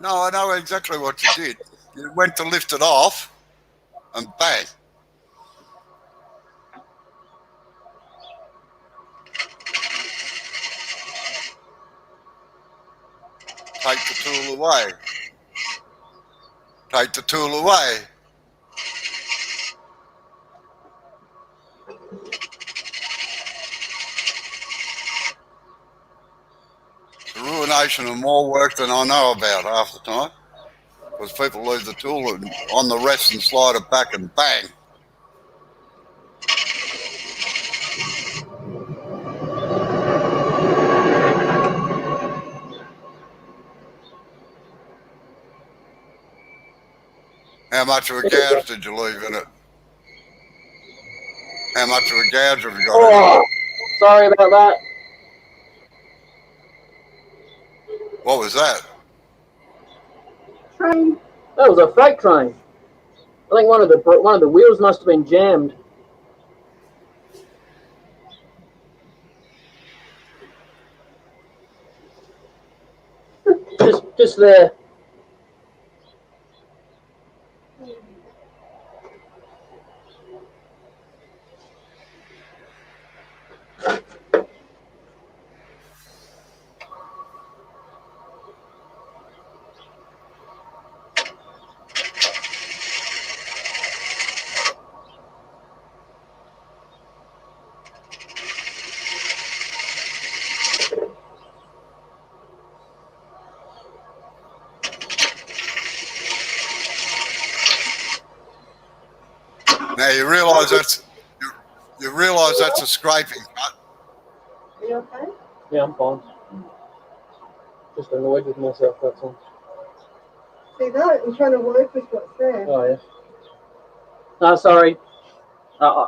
No, I know exactly what you did. You went to lift it off, and bang. Take the tool away. Take the tool away. It's a ruination of more work than I know about half the time. Because people leave the tool on the rest and slide it back and bang. How much of a gouge did you leave in it? How much of a gouge have you got in it? Sorry about that. What was that? Train. That was a freight train. I think one of the wheels must have been jammed. Just there. Now you realise that's a scraping cut. Are you okay? Yeah, I'm fine. Just annoyed with myself, that's all. See that? I'm trying to work with what's there. Oh, yeah. No, sorry.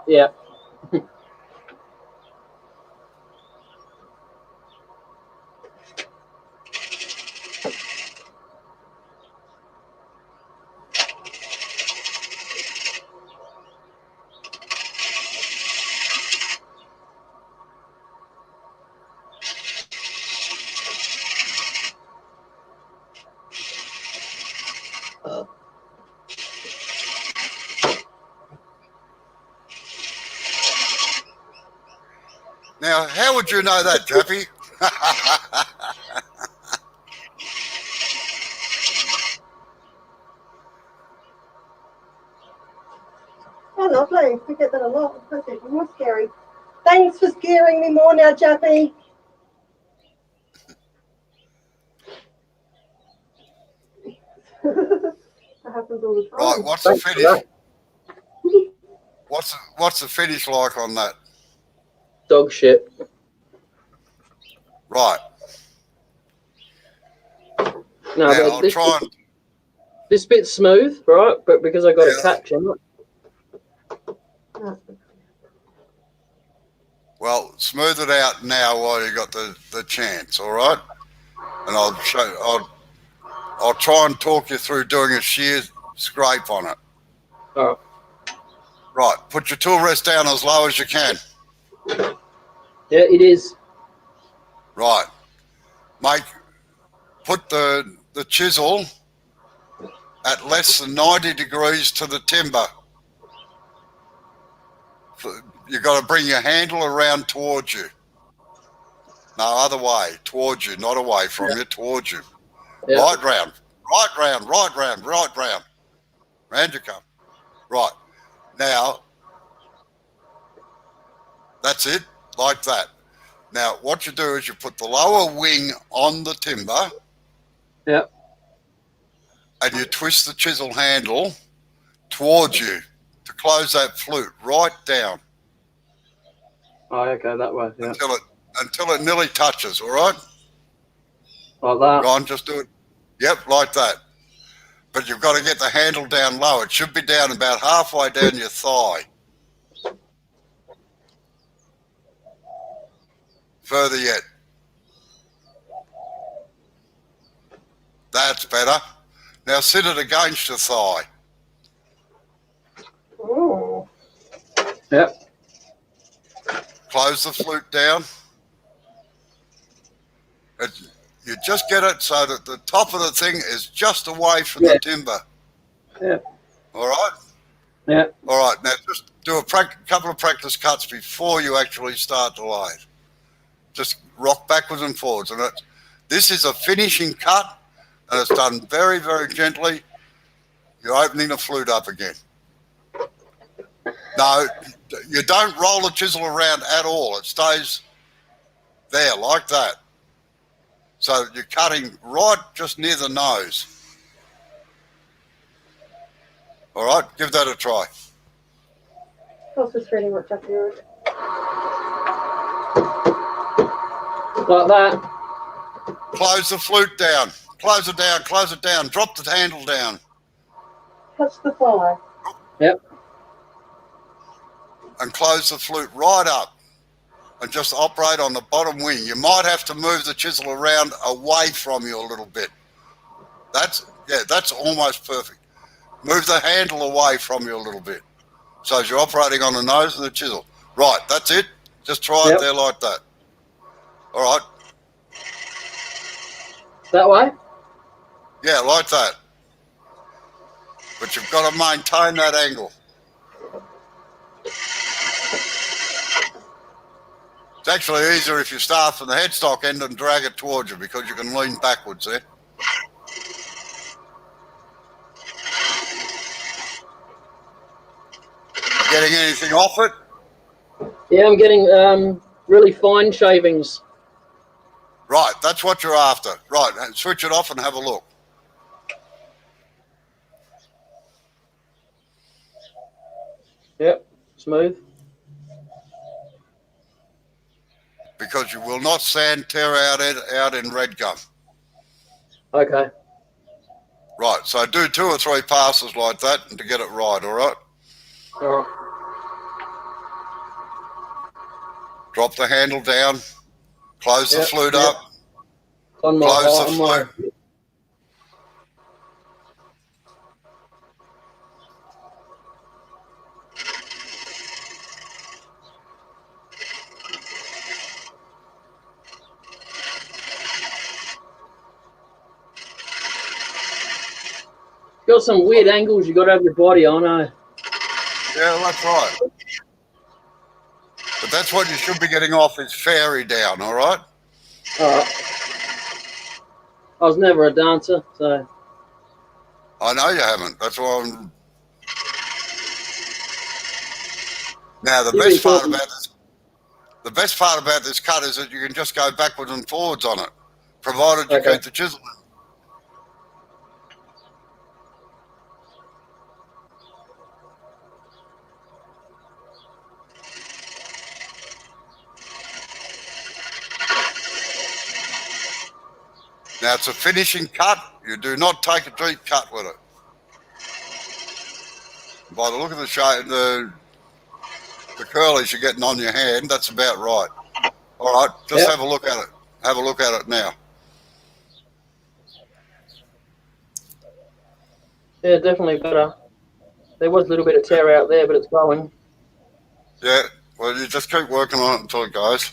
Yeah. Now, how would you know that, Jappy? Oh, lovely. I get that a lot. That's even more scary. Thanks for scaring me more now, Jappy. That happens all the time. Right, what's the finish? What's the finish like on that? Dog shit. Right. No, now, but this bit's smooth, right? But because I got a catch in it. Well, smooth it out now while you got the chance, all right? And I'll try and talk you through doing a shear scrape on it. All right. Right, put your tool rest down as low as you can. Yeah, it is. Right. Put the chisel at less than 90 degrees to the timber. You've got to bring your handle around towards you. No, other way, towards you, not away from you, towards you. Yeah. Right round, right round, right round, right round. Round you come. Right. Now, that's it, like that. Now, what you do is you put the lower wing on the timber. Yeah. and you twist the chisel handle towards you to close that flute right down. Oh, okay, that way. Yeah. Until it nearly touches, all right? Like that. Go on, just do it. Yep, like that. But you've got to get the handle down low. It should be down about halfway down your thigh. Further yet. That's better. Now sit it against your thigh. Oh. Yep. Close the flute down. You just get it so that the top of the thing is just away from the timber. Yeah. All right? Yeah. All right. Now just do a couple of practice cuts before you actually start to lathe. Just rock backwards and forwards. And this is a finishing cut, and it's done very, very gently. You're opening the flute up again. No, you don't roll the chisel around at all. It stays there like that. So you're cutting right just near the nose. All right, give that a try. That's just really much up your Like that. Close the flute down. Close it down, close it down. Drop the handle down. touch the thigh. Yep. And close the flute right up and just operate on the bottom wing. You might have to move the chisel around away from you a little bit. That's almost perfect. Move the handle away from you a little bit. So as you're operating on the nose of the chisel. Right, that's it. Just try it there like that. All right. That way? Yeah, like that. But you've got to maintain that angle. It's actually easier if you start from the headstock end and drag it towards you because you can lean backwards there. Getting anything off it? Yeah, I'm getting really fine shavings. Right, that's what you're after. Right, switch it off and have a look. Yep, smooth. Because you will not sand tear out in red gum. Okay. Right, so do 2 or 3 passes like that and to get it right, all right? All right. Drop the handle down, close the flute up, On my, close the on flute. my, got some weird angles you got to have your body on, eh? Yeah, that's right. But that's what you should be getting off is fairy down, all right? All right. I was never a dancer, so. I know you haven't. That's why I'm... Now, the best part about this cut is that you can just go backwards and forwards on it, provided you keep the chisel in. Now, it's a finishing cut. You do not take a deep cut with it. By the look of the shape, the curlies you're getting on your hand, that's about right. All right, just have a look at it. Have a look at it now. Yeah, definitely better. There was a little bit of tear out there, but it's going. Yeah, well, you just keep working on it until it goes.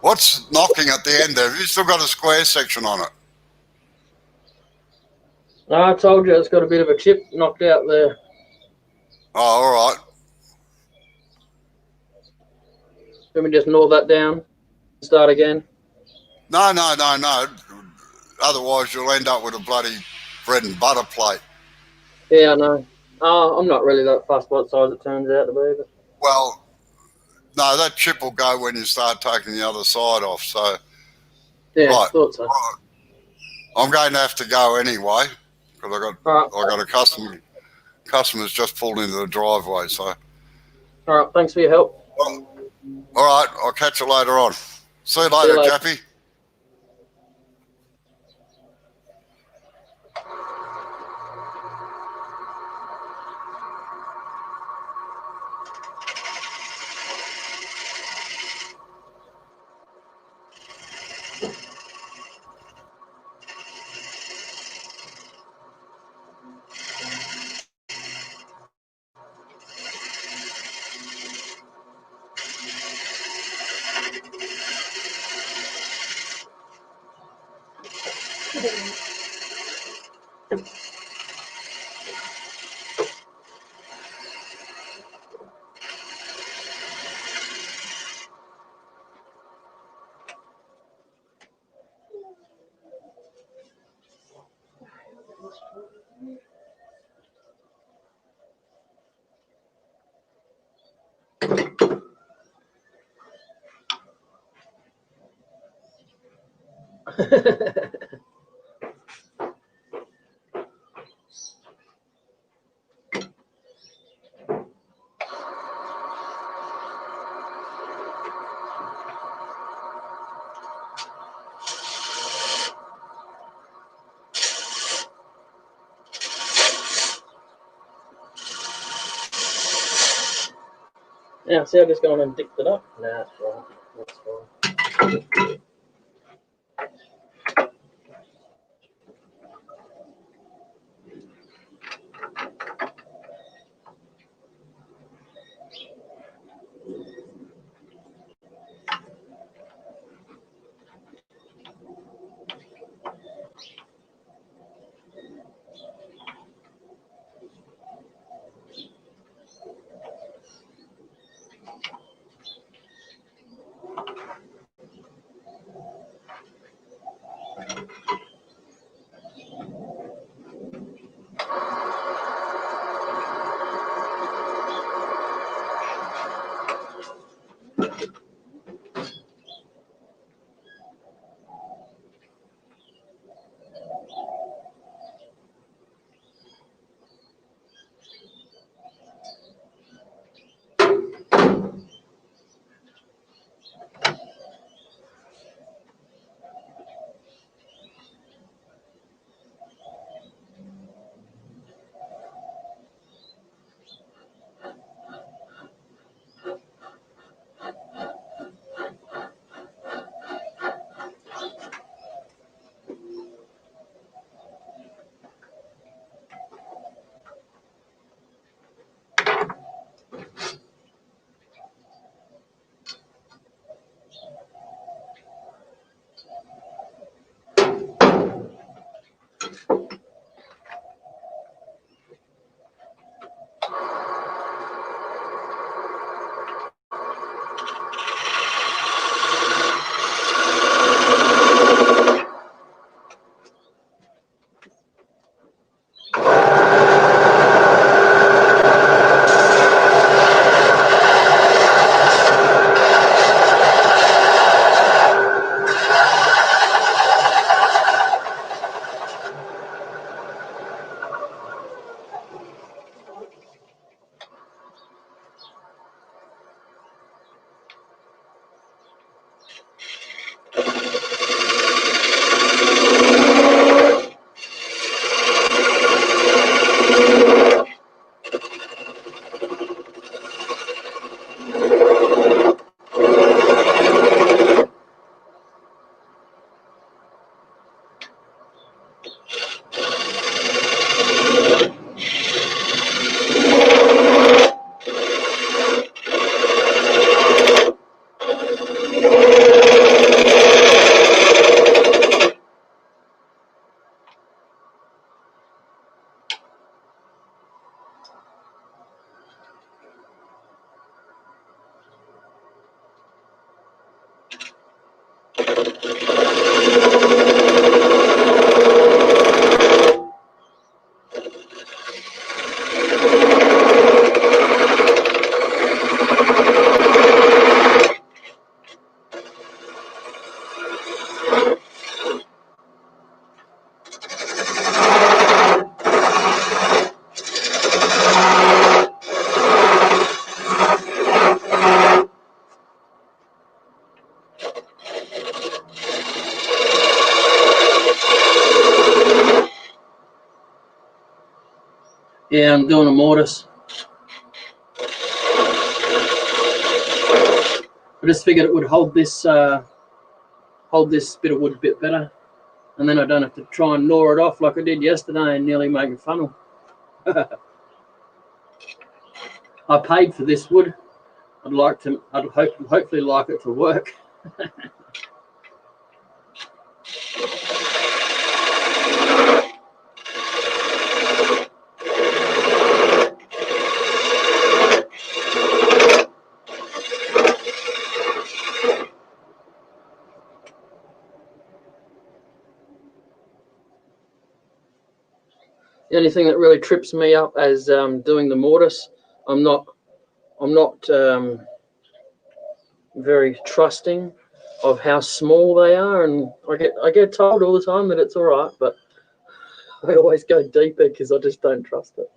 What's knocking at the end there? Have you still got a square section on it? I told you it's got a bit of a chip knocked out there. Oh, all right. Let me just gnaw that down. Start again. No. Otherwise, you'll end up with a bloody bread and butter plate. Yeah, I know. I'm not really that fussed what size it turns out to be. But... Well, no, that chip will go when you start taking the other side off. So, yeah, right. Thought so. Right. I'm going to have to go anyway because I got a customer's just pulled into the driveway. So, All right. Thanks for your help. all right. I'll catch you later on. See you later, Chappie. Yeah, see, I just gone and dicked it up. Nah, that's right. That's fine. Yeah, I'm doing a mortise. I just figured it would hold this bit of wood a bit better, and then I don't have to try and gnaw it off like I did yesterday and nearly make a funnel. I paid for this wood. I'd hopefully like it to work. The only thing that really trips me up as doing the mortise, I'm not very trusting of how small they are, and I get told all the time that it's all right, but I always go deeper because I just don't trust it.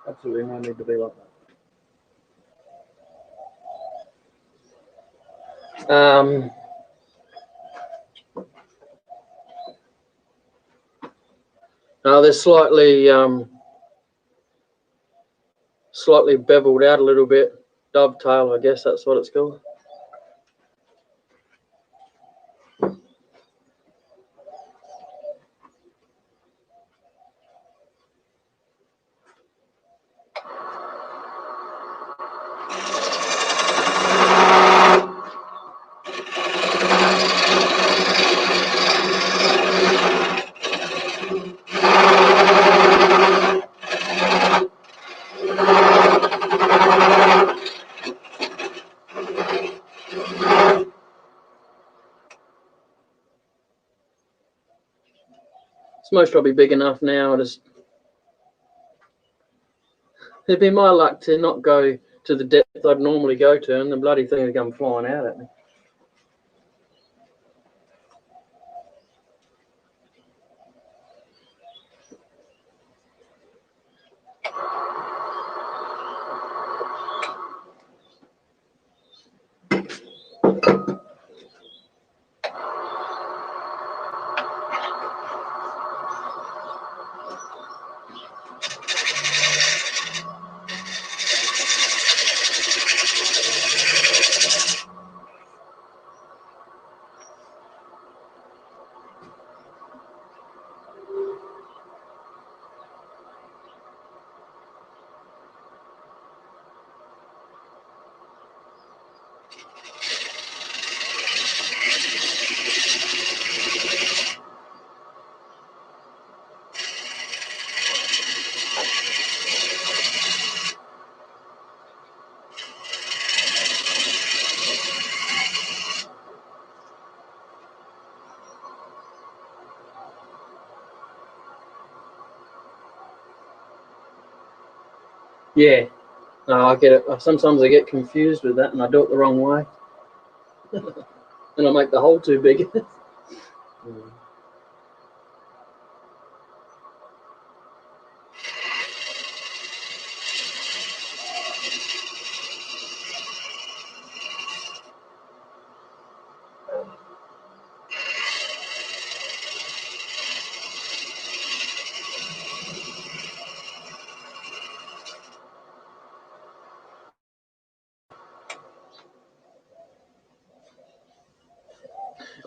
Absolutely no need to be like that. No, they're slightly beveled out a little bit. Dovetail, I guess that's what it's called. It's most probably big enough now. It'd be my luck to not go to the depth I'd normally go to, and the bloody thing would come flying out at me. Yeah, no, I get it. Sometimes I get confused with that, and I do it the wrong way, and I make the hole too big.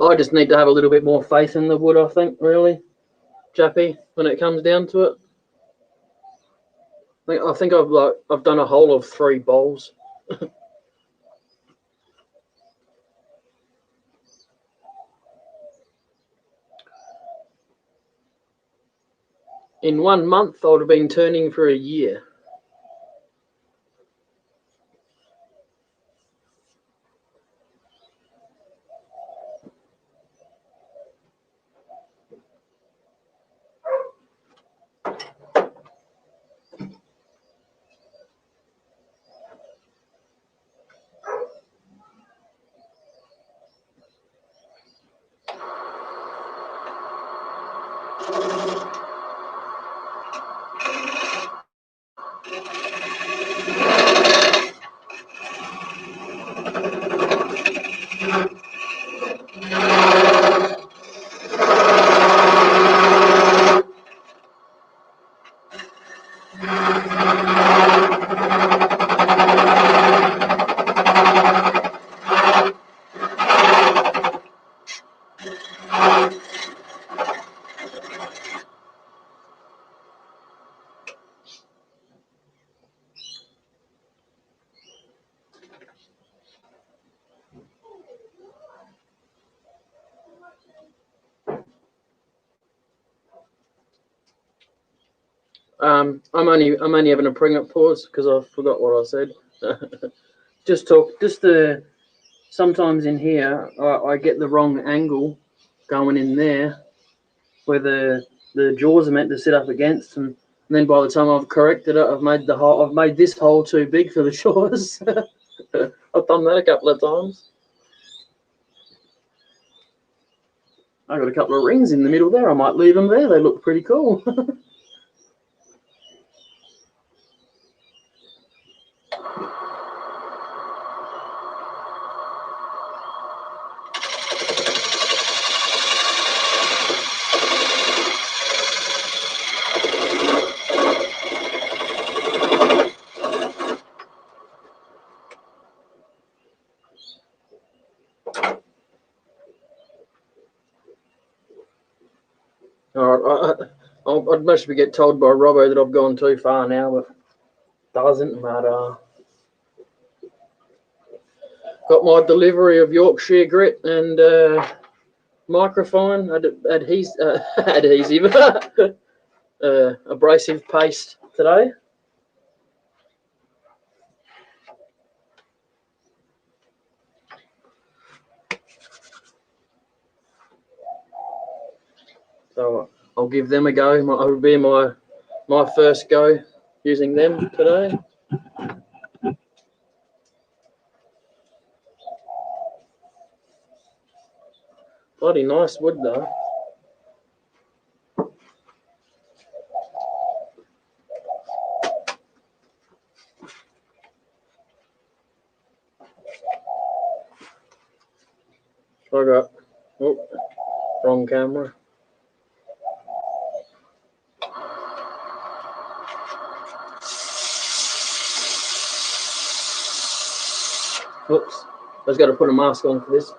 I just need to have a little bit more faith in the wood, I think, really, Chappy, when it comes down to it. I think I've done a hole of 3 bowls. In 1 month, I would have been turning for a year. I'm only having a pregnant pause because I forgot what I said. Sometimes in here I get the wrong angle going in there where the jaws are meant to sit up against, and then by the time I've corrected it, I've made this hole too big for the jaws. I've done that a couple of times. I got a couple of rings in the middle there. I might leave them there. They look pretty cool. All right, I'd much get told by Robbo that I've gone too far now, but doesn't matter. Got my delivery of Yorkshire Grit and Microfine adhesive abrasive paste today. So I'll give them a go. It'll be my first go using them today. Bloody nice wood though. I got, oh, wrong camera. Oops, I just got to put a mask on for this.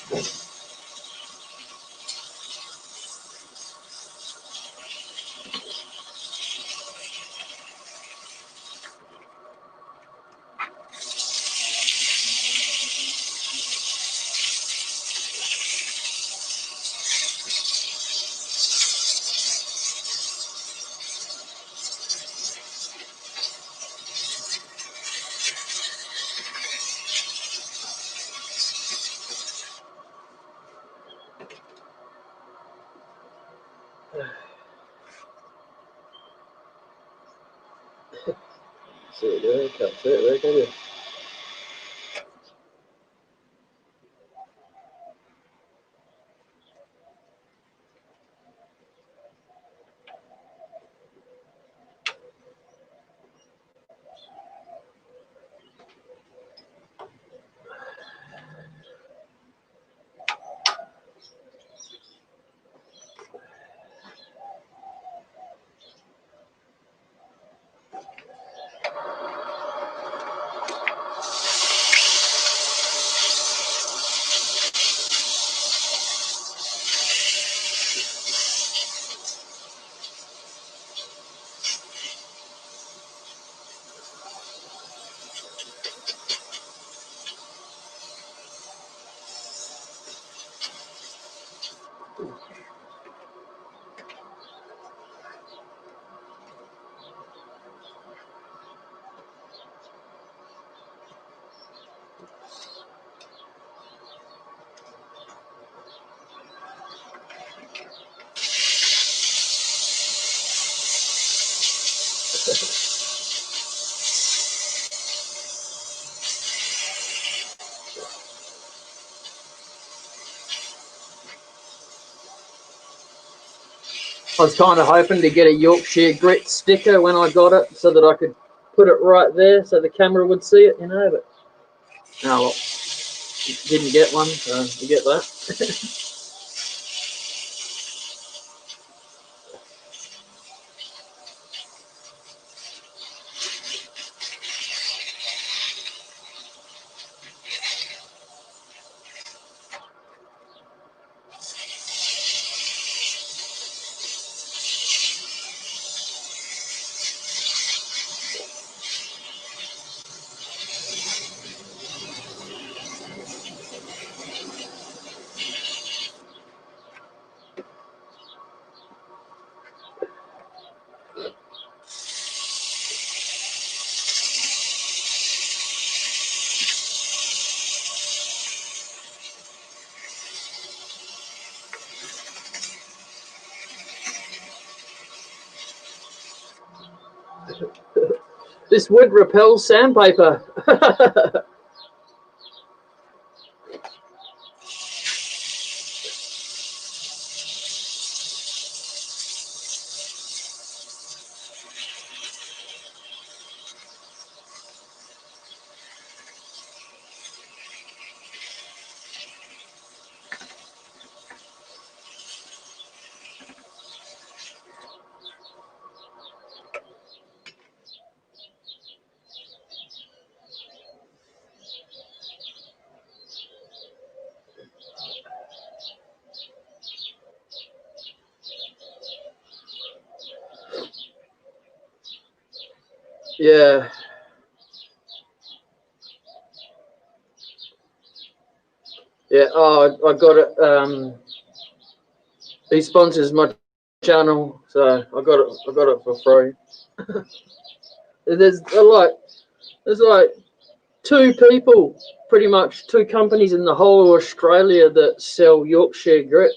See it there, can't see it there, can you? I was kind of hoping to get a Yorkshire Grit sticker when I got it so that I could put it right there so the camera would see it, you know, but no, well, didn't get one, so you get that. This wood repels sandpaper. Yeah. Yeah, oh, I got it. He sponsors my channel, so I got it for free. There's like two people, pretty much two companies in the whole of Australia that sell Yorkshire Grit.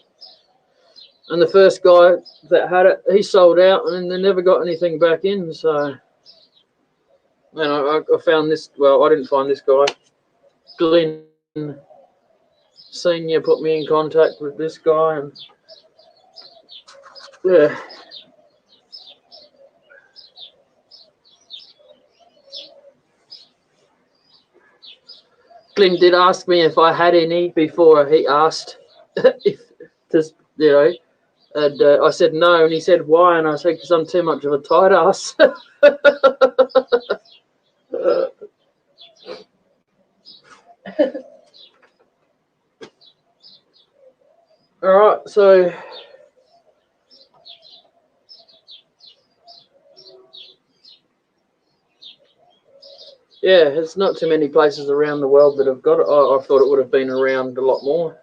And the first guy that had it, he sold out, and then they never got anything back in. So, man, I found this. Well, I didn't find this guy. Glenn Senior put me in contact with this guy, and yeah. Glenn did ask me if I had any before he asked if just, you know, and I said no, and he said why, and I said because I'm too much of a tight ass. All right, so yeah, it's not too many places around the world that have got it. I thought it would have been around a lot more.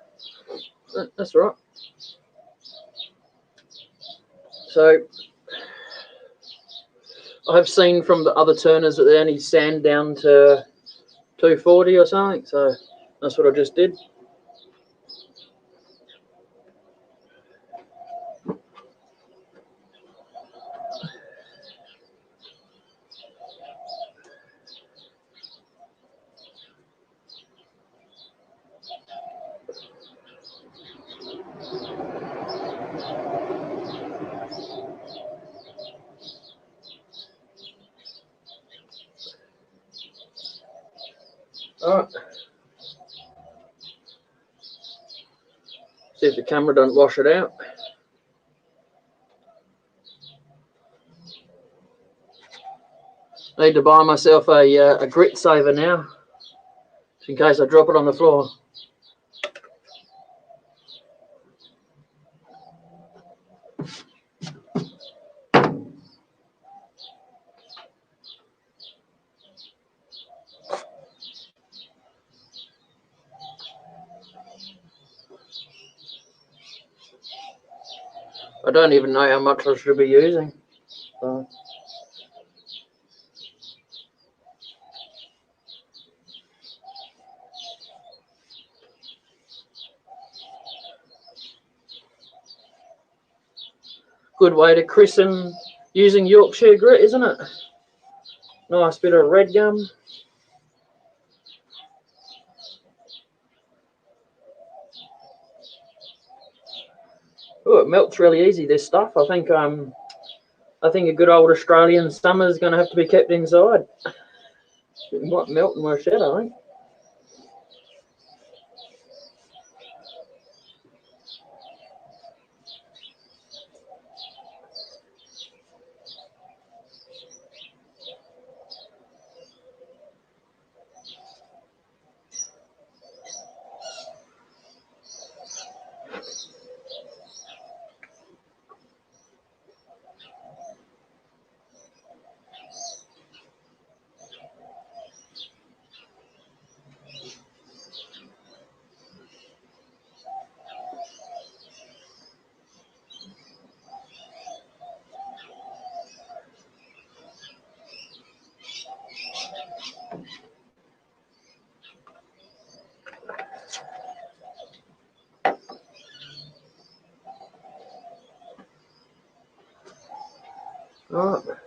That's right. So I've seen from the other turners that they only sand down to 240 or something. So that's what I just did. All right. See if the camera don't wash it out. I need to buy myself a grit saver now, just in case I drop it on the floor. I don't even know how much I should be using. So. Good way to christen using Yorkshire Grit, isn't it? Nice bit of red gum. Oh, it melts really easy, this stuff. I think a good old Australian summer is going to have to be kept inside. It might melt in my shed, I think. All right.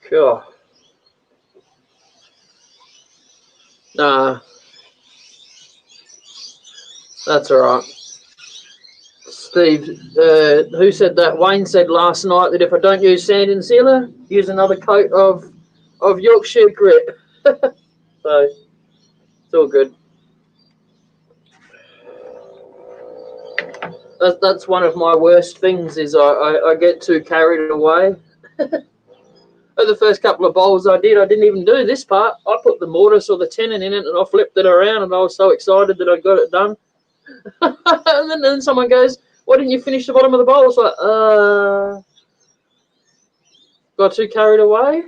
Cool. Nah, that's all right. Steve, who said that? Wayne said last night that if I don't use sand and sealer, use another coat of Yorkshire Grit. So it's all good. That's one of my worst things is I get too carried away. The first couple of bowls I didn't even do this part. I put the mortise or the tenon in it and I flipped it around and I was so excited that I got it done. And then someone goes, "Why didn't you finish the bottom of the bowl?" It's like, got too carried away.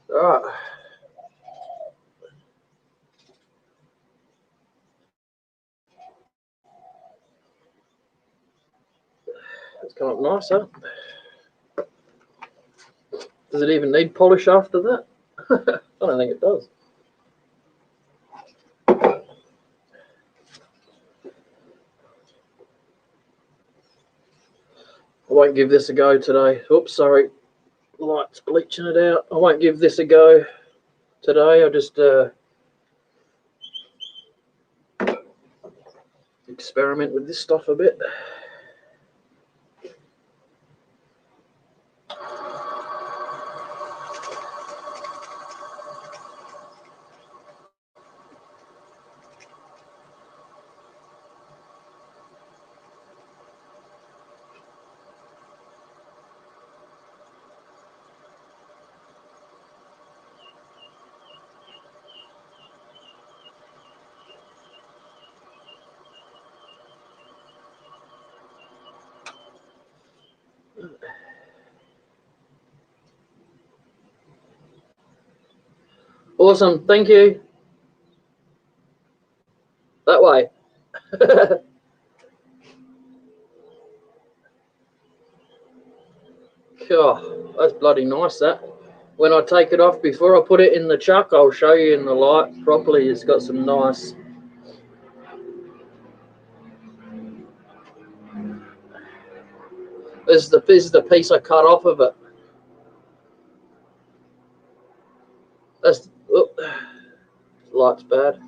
Right. It's come up nice, huh? Does it even need polish after that? I don't think it does. I won't give this a go today. Oops, sorry. Light's bleaching it out. I won't give this a go today. I'll just experiment with this stuff a bit. Awesome, thank you. That way. Oh, that's bloody nice, that. When I take it off, before I put it in the chuck, I'll show you in the light properly. It's got some nice... This is the piece I cut off of it. That's... Oh, light's bad.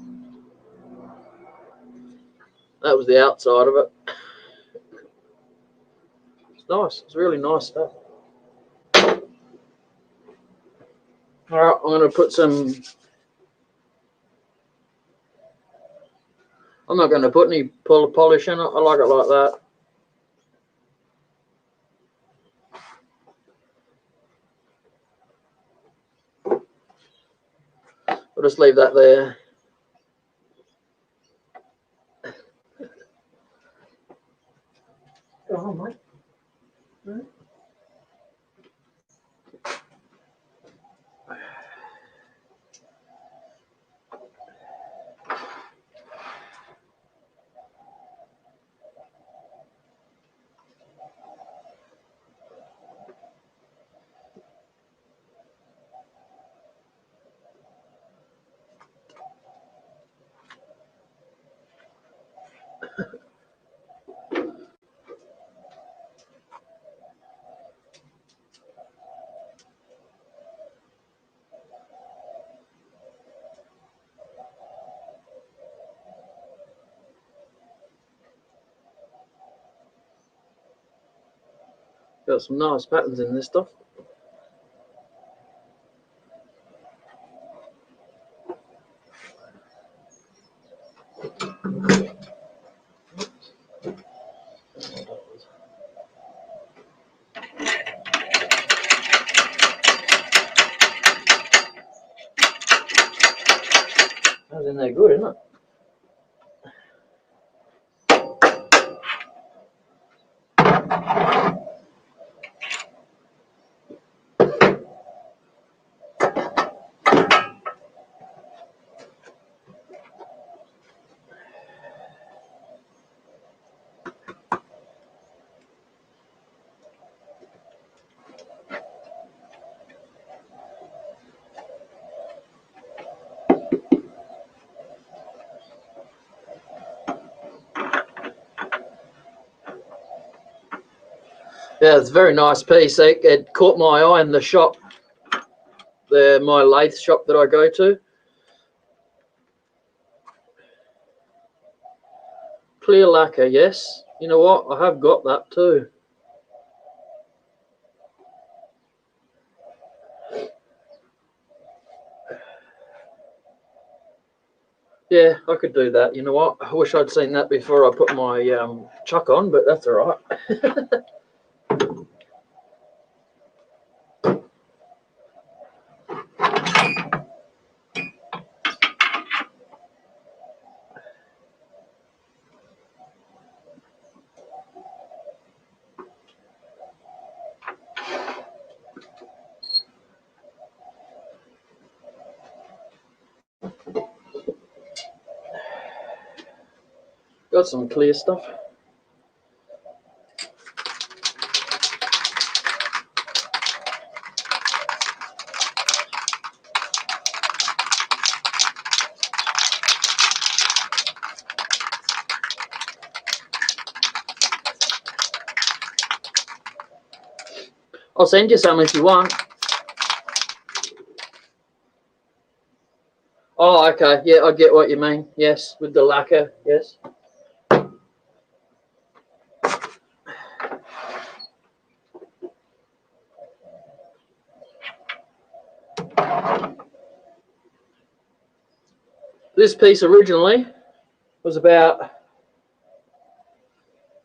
That was the outside of it. It's nice. It's really nice stuff. Alright, I'm going to put some... I'm not going to put any polish in it. I like it like that. I'll just leave that there. Go on, mate. Got some nice patterns in this stuff. That's in there good, isn't it? Yeah, it's a very nice piece. It caught my eye in the shop, my lathe shop that I go to. Clear lacquer, yes. You know what? I have got that too. Yeah, I could do that. You know what? I wish I'd seen that before I put my chuck on, but that's all right. Got some clear stuff. I'll send you some if you want. Oh, okay. Yeah, I get what you mean. Yes, with the lacquer. Yes. This piece originally was about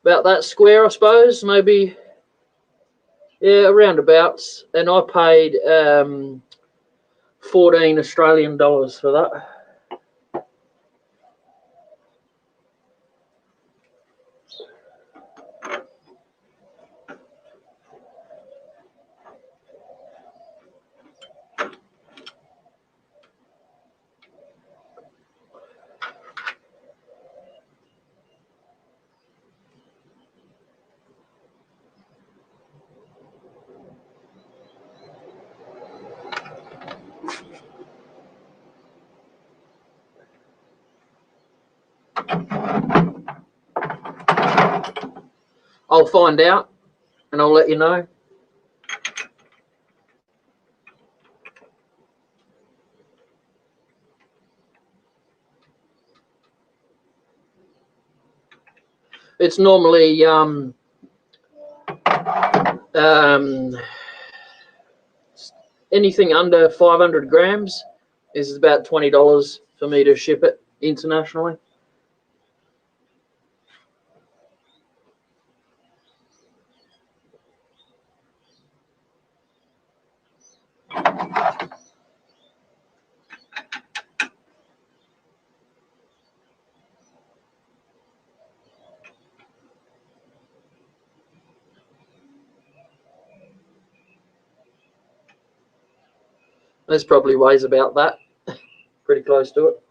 that square, I suppose, maybe. Yeah, around abouts. And I paid 14 Australian dollars for that. I'll find out and I'll let you know. It's normally anything under 500 grams is about $20 for me to ship it internationally. This probably weighs about that, pretty close to it.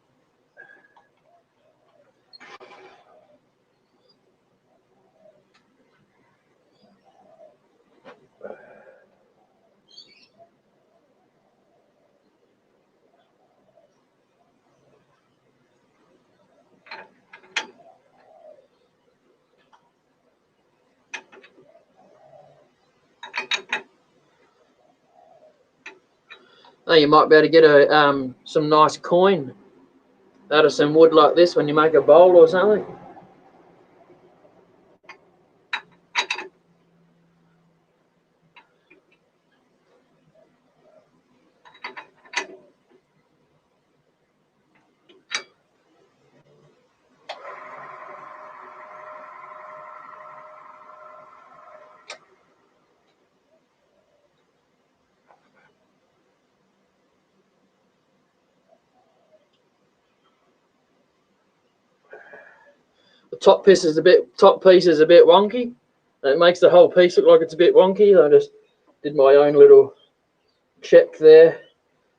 Oh, you might be able to get a some nice coin out of some wood like this when you make a bowl or something. top piece is a bit wonky. And it makes the whole piece look like it's a bit wonky. I just did my own little check there.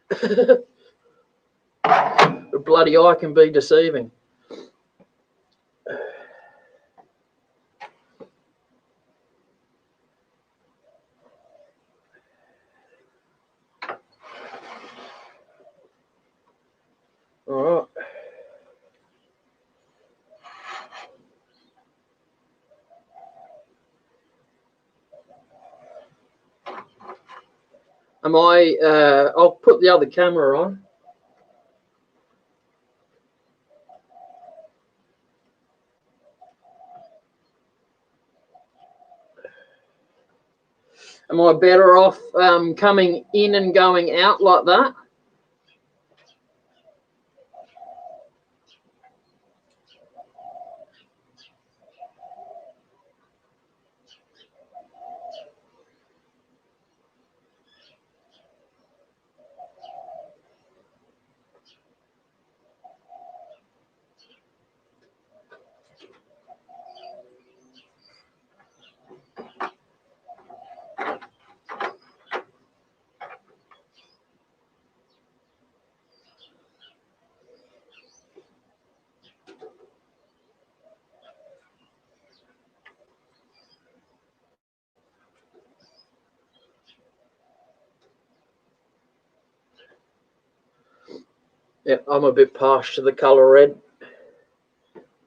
The bloody eye can be deceiving. All right. I'll put the other camera on. Am I better off coming in and going out like that? Yeah, I'm a bit partial to the colour red.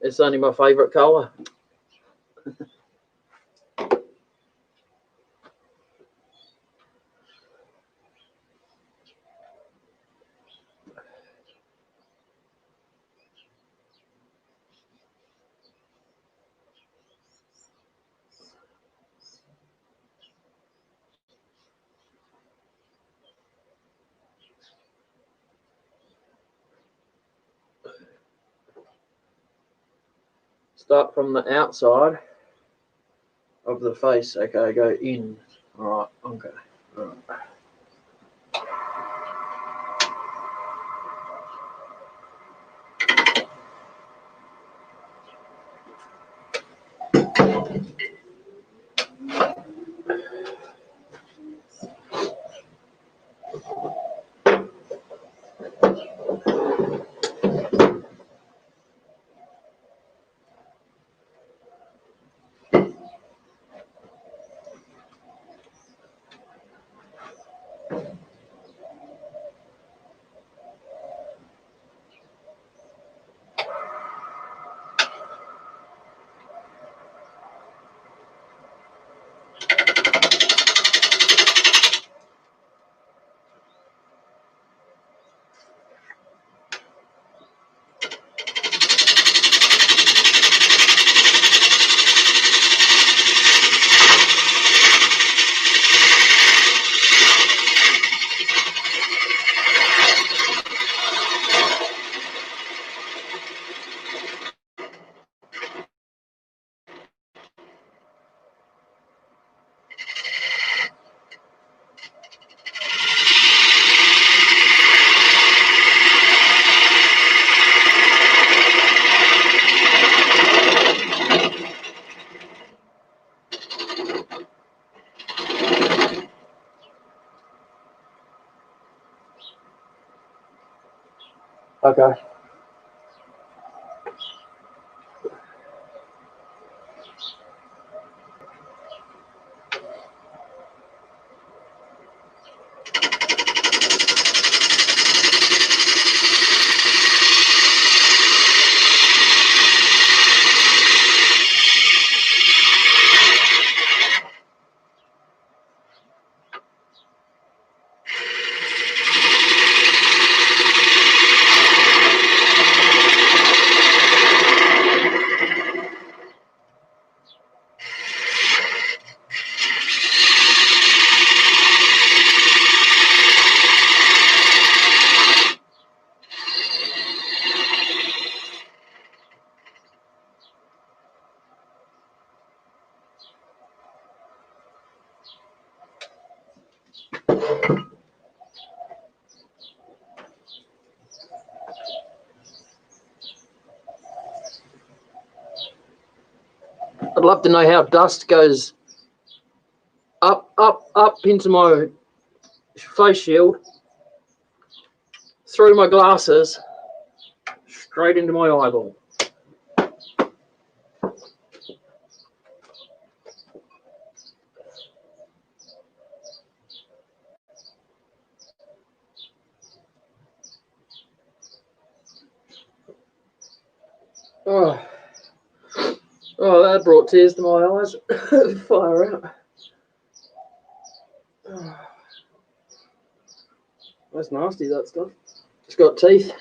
It's only my favourite colour. Start from the outside of the face. Okay, go in. All right, okay. All right. Okay. love to know how dust goes up into my face shield, through my glasses, straight into my eyeball. Oh, that brought tears to my eyes. Fire out. Oh, that's nasty, that stuff. It's got teeth.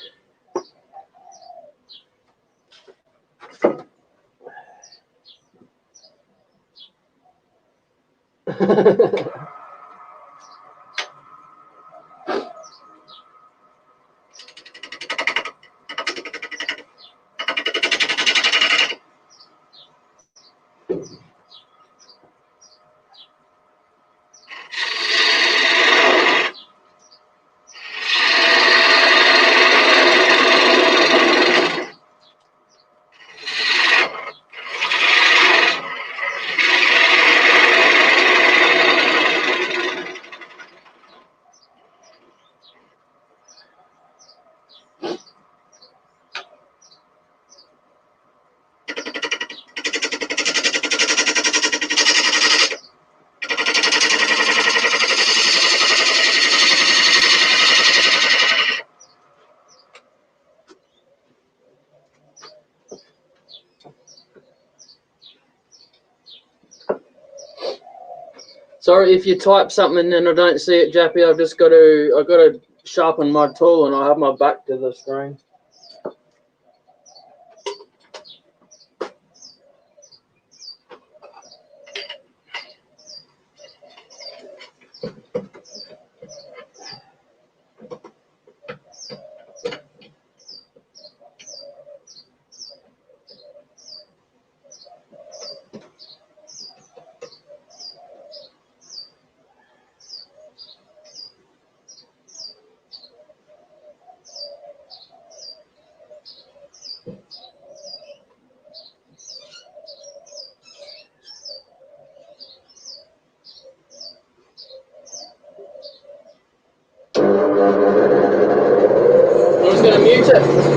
Sorry if you type something and I don't see it, Jappy. I've got to sharpen my tool and I have my back to the screen. I was going to mute it.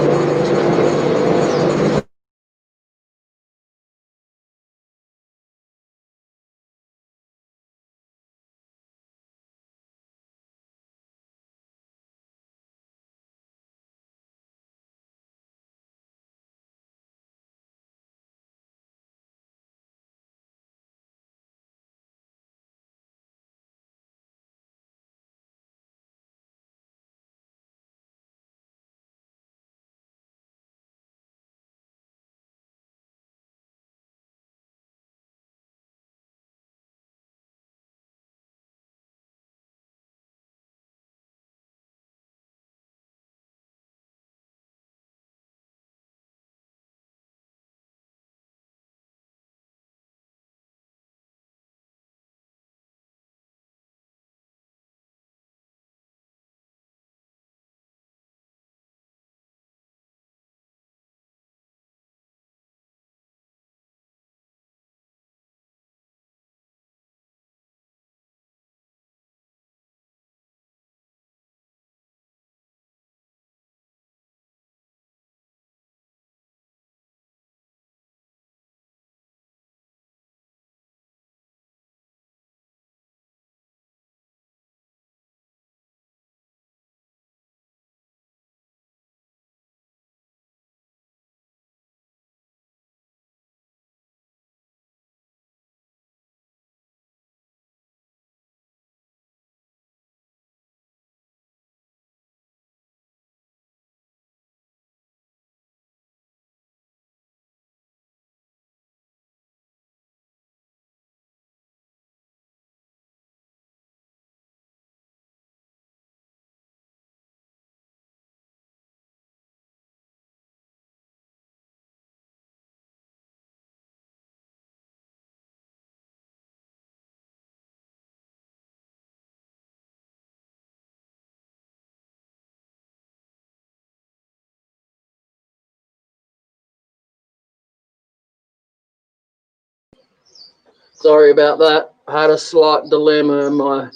Sorry about that. I had a slight dilemma.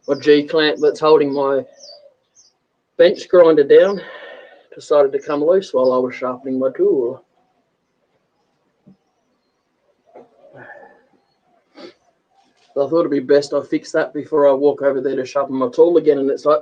My G clamp that's holding my bench grinder down decided to come loose while I was sharpening my tool. So I thought it'd be best I fix that before I walk over there to sharpen my tool again, and it's like,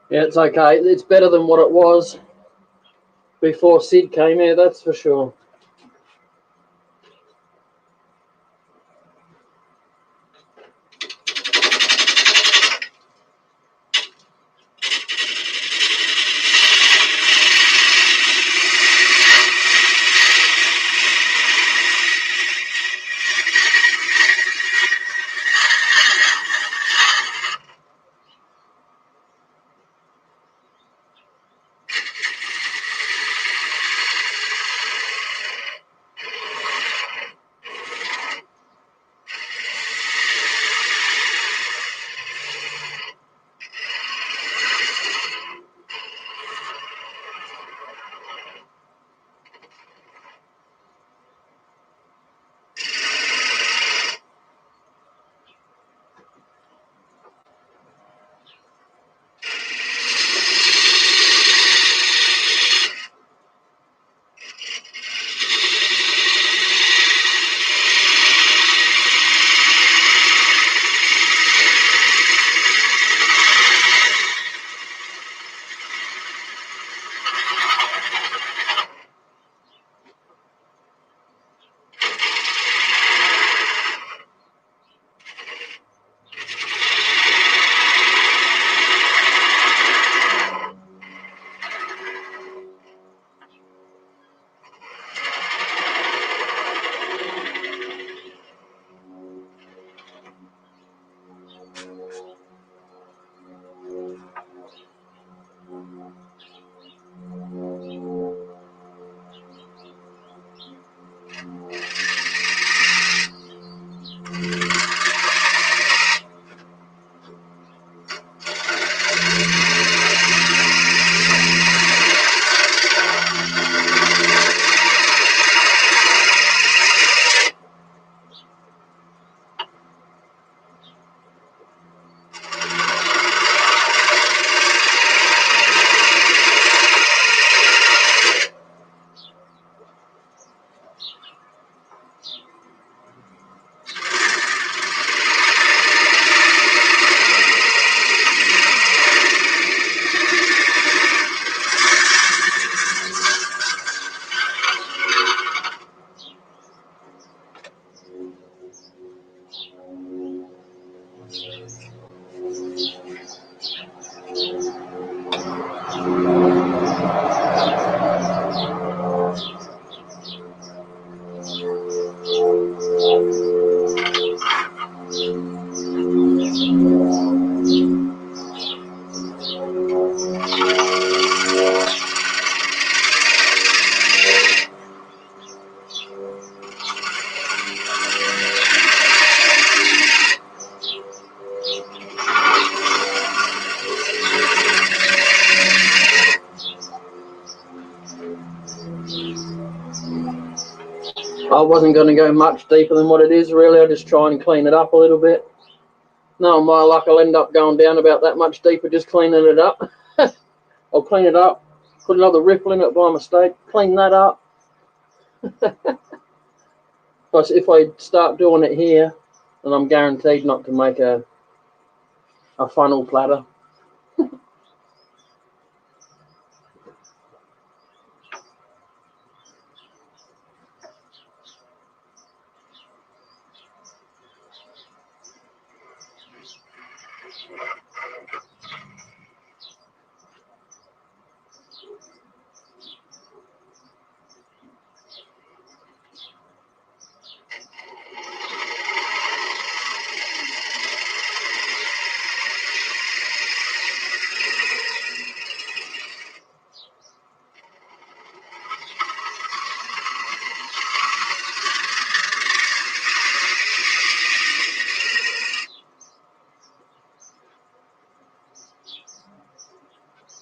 yeah, it's okay. It's better than what it was before Sid came here, that's for sure. I wasn't going to go much deeper than what it is, really. I just try and clean it up a little bit. No, my luck, I'll end up going down about that much deeper just cleaning it up. I'll clean it up, put another ripple in it by mistake, clean that up. Plus, if I start doing it here, then I'm guaranteed not to make a funnel platter.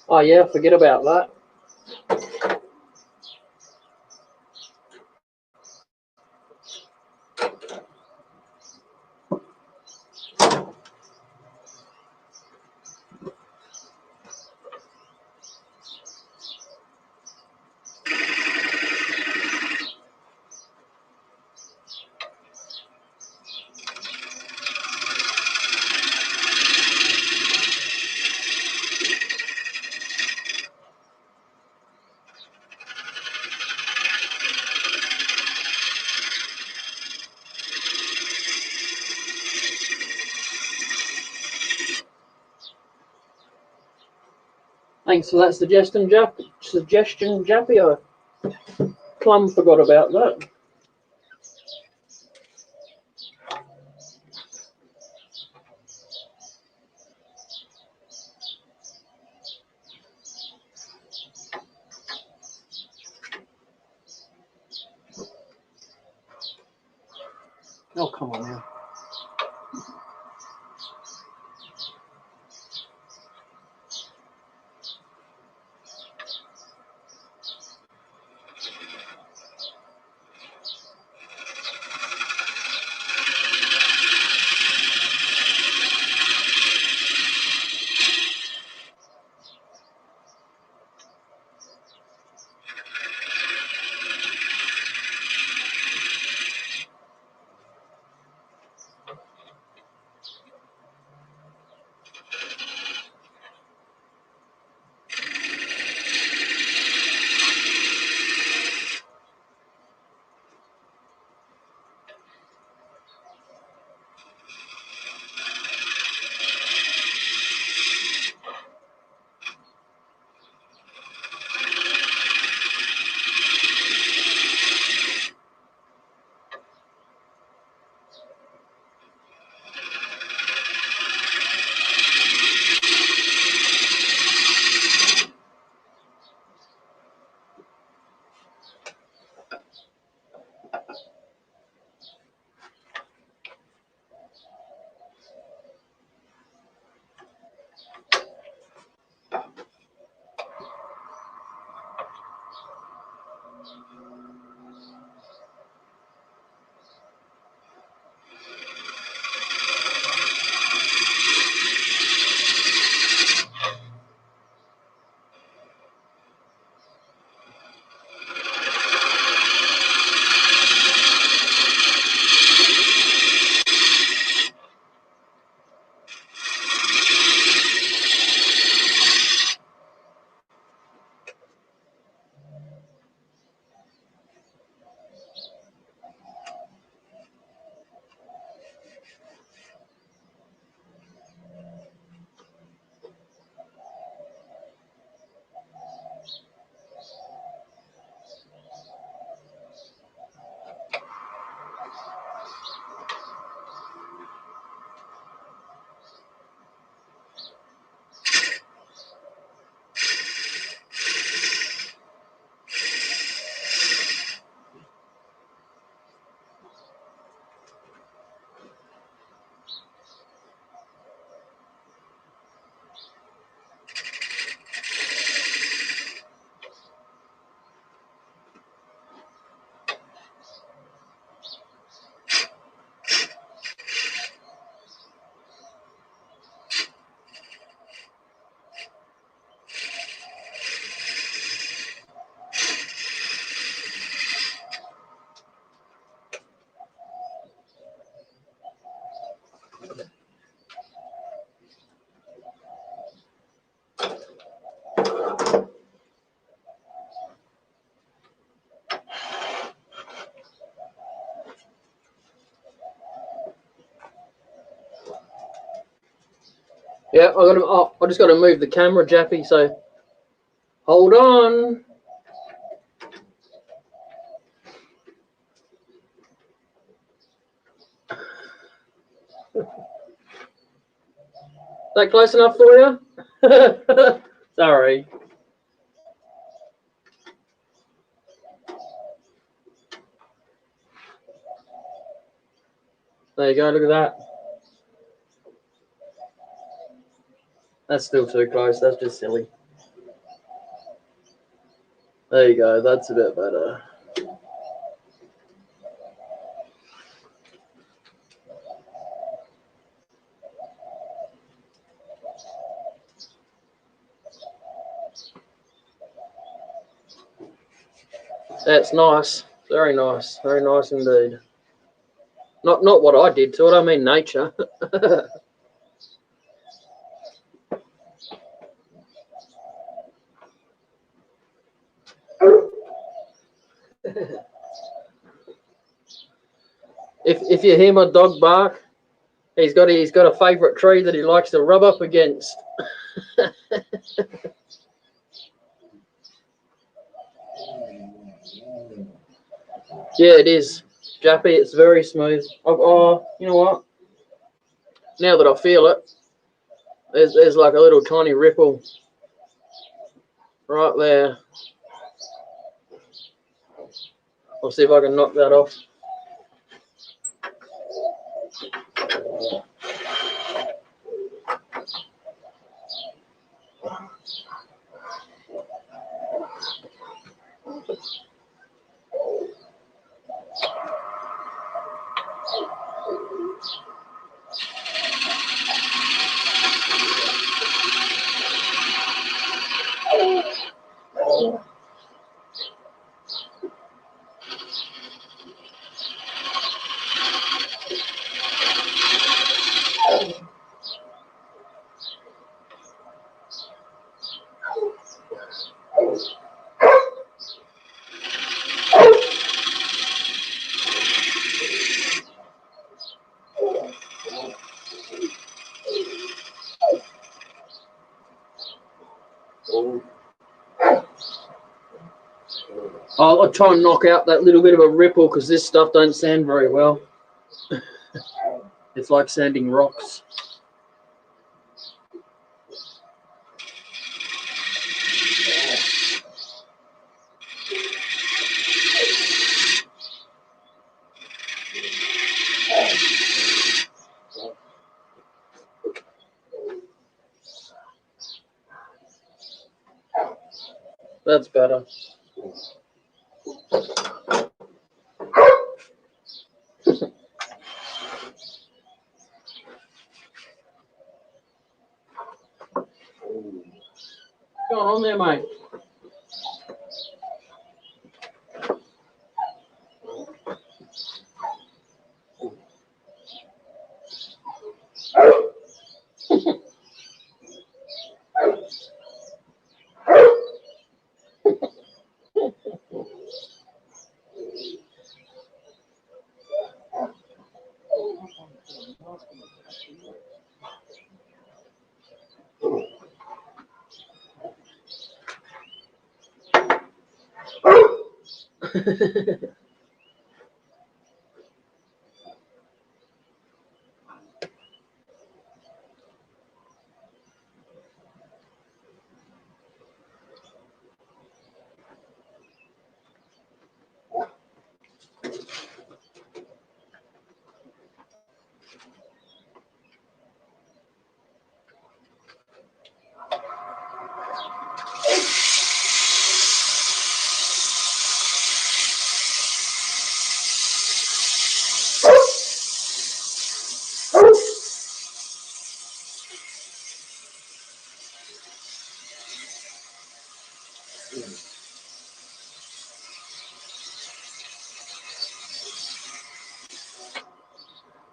Oh yeah, forget about that. Thanks for that suggestion, Jappy. I plumb forgot about that. Oh, come on now. Yeah, I just got to move the camera, Jappy. So hold on. That close enough for you? Sorry. There you go. Look at that. That's still too close. That's just silly. There you go. That's a bit better. That's nice. Very nice. Very nice indeed. Not what I did to it. I mean nature. If you hear my dog bark, he's got a favourite tree that he likes to rub up against. Yeah, it is, Jappy. It's very smooth. Oh, you know what? Now that I feel it, there's like a little tiny ripple right there. I'll see if I can knock that off. I'll try and knock out that little bit of a ripple because this stuff don't sand very well. It's like sanding rocks. That's better. What's going on there, mate?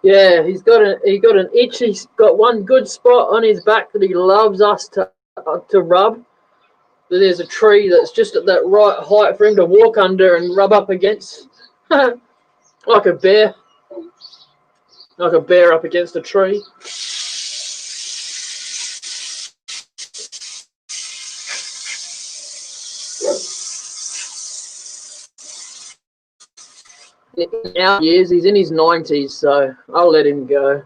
Yeah, he got an itch. He's got one good spot on his back that he loves us to rub. There's a tree that's just at that right height for him to walk under and rub up against, like a bear up against a tree. in our years, he's in his 90s, so I'll let him go.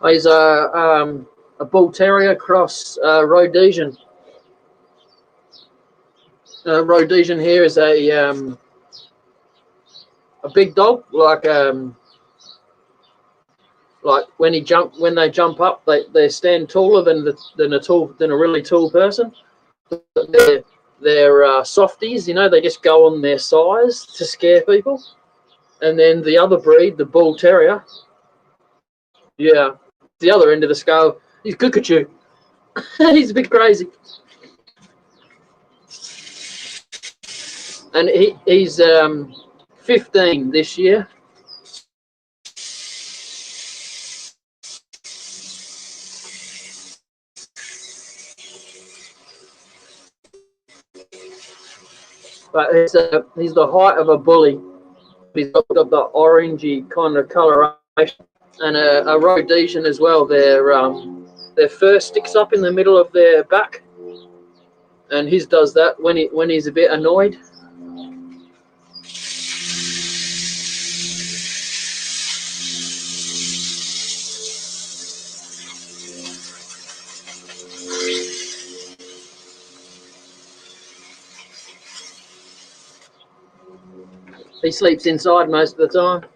He's a bull terrier cross Rhodesian. Rhodesian here is a big dog, like when they jump up, they stand taller than a really tall person. They're softies, you know. They just go on their size to scare people. And then the other breed, the bull terrier, yeah, the other end of the scale, he's Cuckoo. He's a bit crazy. And he's 15 this year. But he's the height of a bully. He's got the orangey kind of coloration. And a Rhodesian as well. Their fur sticks up in the middle of their back. And his does that when he's a bit annoyed. He sleeps inside most of the time.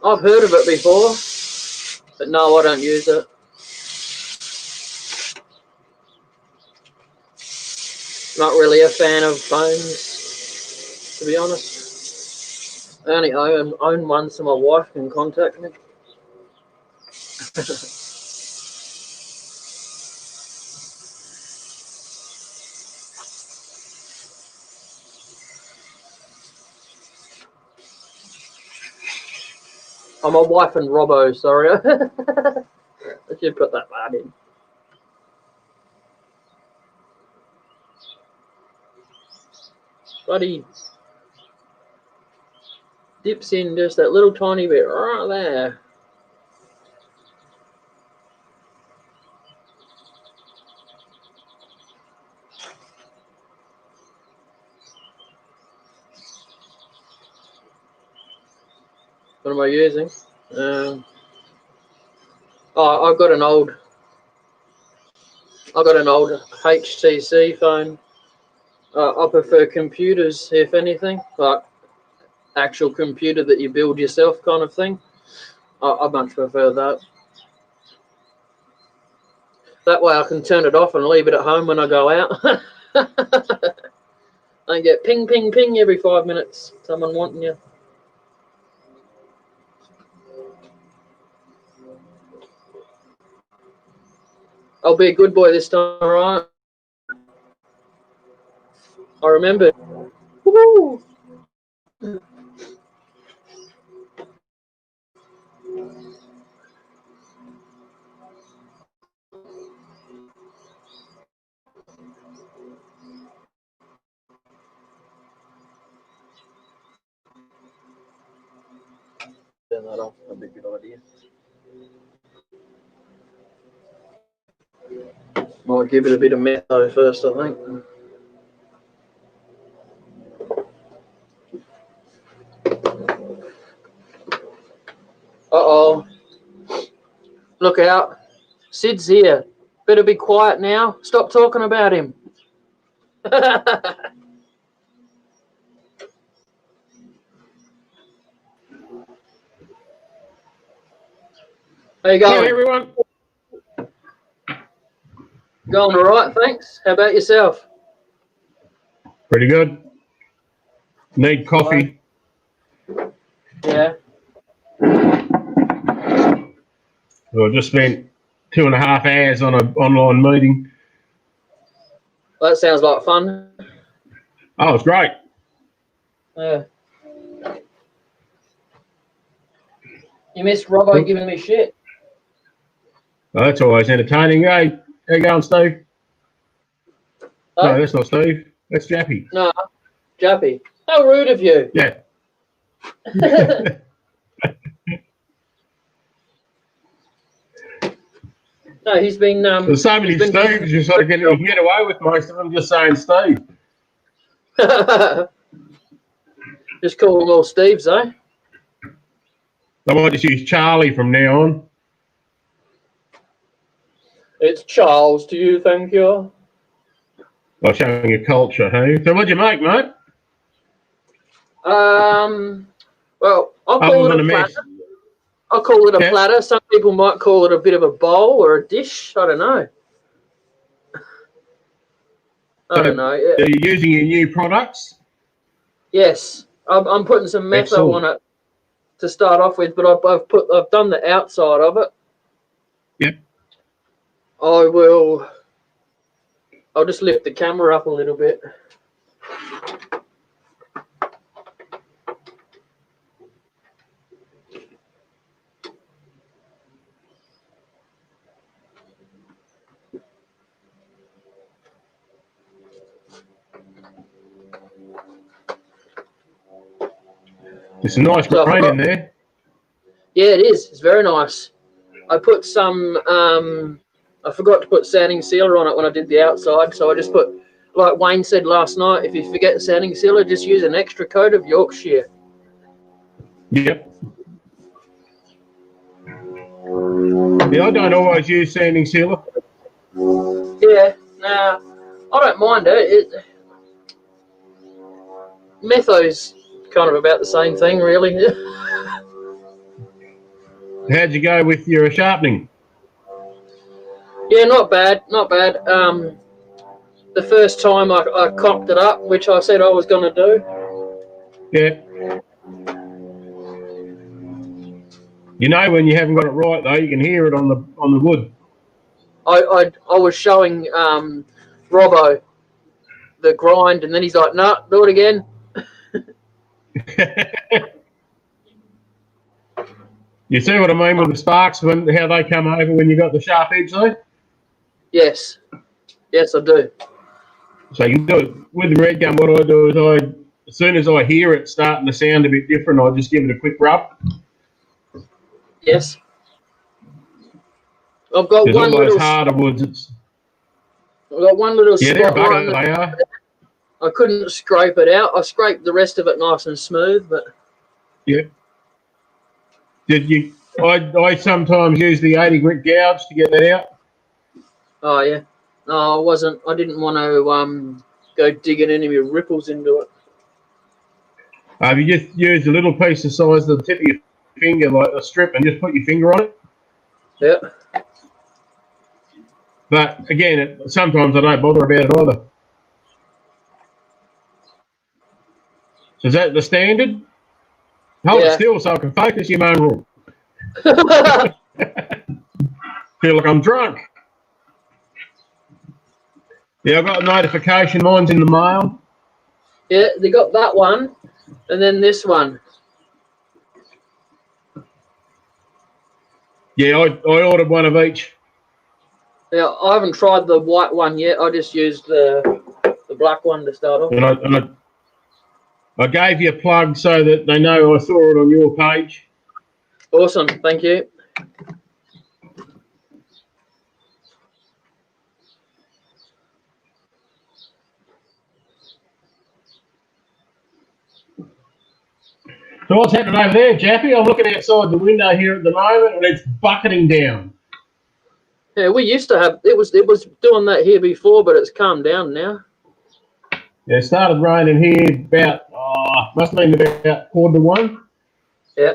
I've heard of it before, but no, I don't use it. Not really a fan of phones, to be honest. I only own one so my wife can contact me. Oh, my wife and Robbo, sorry. I should put that part in. But he dips in just that little tiny bit right there. What am I using? I've got an old HTC phone. I prefer computers, if anything, like actual computer that you build yourself kind of thing. I much prefer that. That way I can turn it off and leave it at home when I go out. I get ping, ping, ping every 5 minutes. Someone wanting you. I'll be a good boy this time, alright? I remember. Woo! Turn that off. That'd be a good idea. Might give it a bit of metho first, I think. Uh-oh. Look out. Sid's here. Better be quiet now. Stop talking about him. How you going? Hello, everyone. Going all right, thanks. How about yourself? Pretty good. Need coffee. Yeah. Well, I just spent 2.5 hours on an online meeting. Well, that sounds like fun. Oh, it's great. Yeah. You missed Robbo giving me shit. Oh, that's always entertaining. Hey, how you going, Steve? Huh? No, that's not Steve. That's Jappy. No, Jappy. How rude of you. Yeah. No, he's been. There's so many Steves, you sort of you can get away with most of them just saying Steve. Just call them all Steves, eh? I might just use Charlie from now on. It's Charles, do you think you're? Well, showing your culture, hey? So what'd you make, mate? Well, I'll call it a platter. I'll call it a platter. Some people might call it a bit of a bowl or a dish. I don't know. I don't know. Are you using your new products? Yes, I'm putting some metho on it to start off with, but I've done the outside of it. Yep. I'll just lift the camera up a little bit. There's a nice grain in there. Yeah, it is. It's very nice. I put some, I forgot to put sanding sealer on it when I did the outside, so I just put, like Wayne said last night, if you forget sanding sealer, just use an extra coat of Yorkshire. Yep. Yeah, I don't always use sanding sealer. Yeah, nah, I don't mind it. Metho's kind of about the same thing, really. How'd you go with your sharpening? Yeah, not bad, not bad. The first time I cocked it up, which I said I was going to do. Yeah. You know when you haven't got it right though, you can hear it on the wood. I was showing Robbo the grind, and then he's like, "No, do it again." You see what I mean with the sparks, how they come over when you got the sharp edge though? Yes. Yes, I do. So you can do it with the red gum. What I do is as soon as I hear it starting to sound a bit different, I just give it a quick rub. Yes. I've got There's one all little those harder woods. I've got one little Yeah, they're a spot bugger, line. they are. I couldn't scrape it out. I scraped the rest of it nice and smooth, but Yeah. Did you? I sometimes use the 80 grit gouge to get that out. oh yeah. No, I wasn't. I didn't want to go digging any ripples into it. If you just use a little piece the size of the tip of your finger, like a strip, and just put your finger on it. Yeah. But again, sometimes I don't bother about it either. Is that the standard? Hold it still so I can focus your main rule. Feel like I'm drunk. Yeah, I've got a notification. Mine's in the mail. Yeah, they got that one, and then this one. Yeah, I ordered one of each. Yeah, I haven't tried the white one yet. I just used the black one to start off. And I gave you a plug so that they know I saw it on your page. Awesome, thank you. So what's happening over there, Jaffy? I'm looking outside the window here at the moment, and it's bucketing down. Yeah, we used to have it was doing that here before, but it's calmed down now. Yeah, it started raining here about must have been about 1:45. Yeah.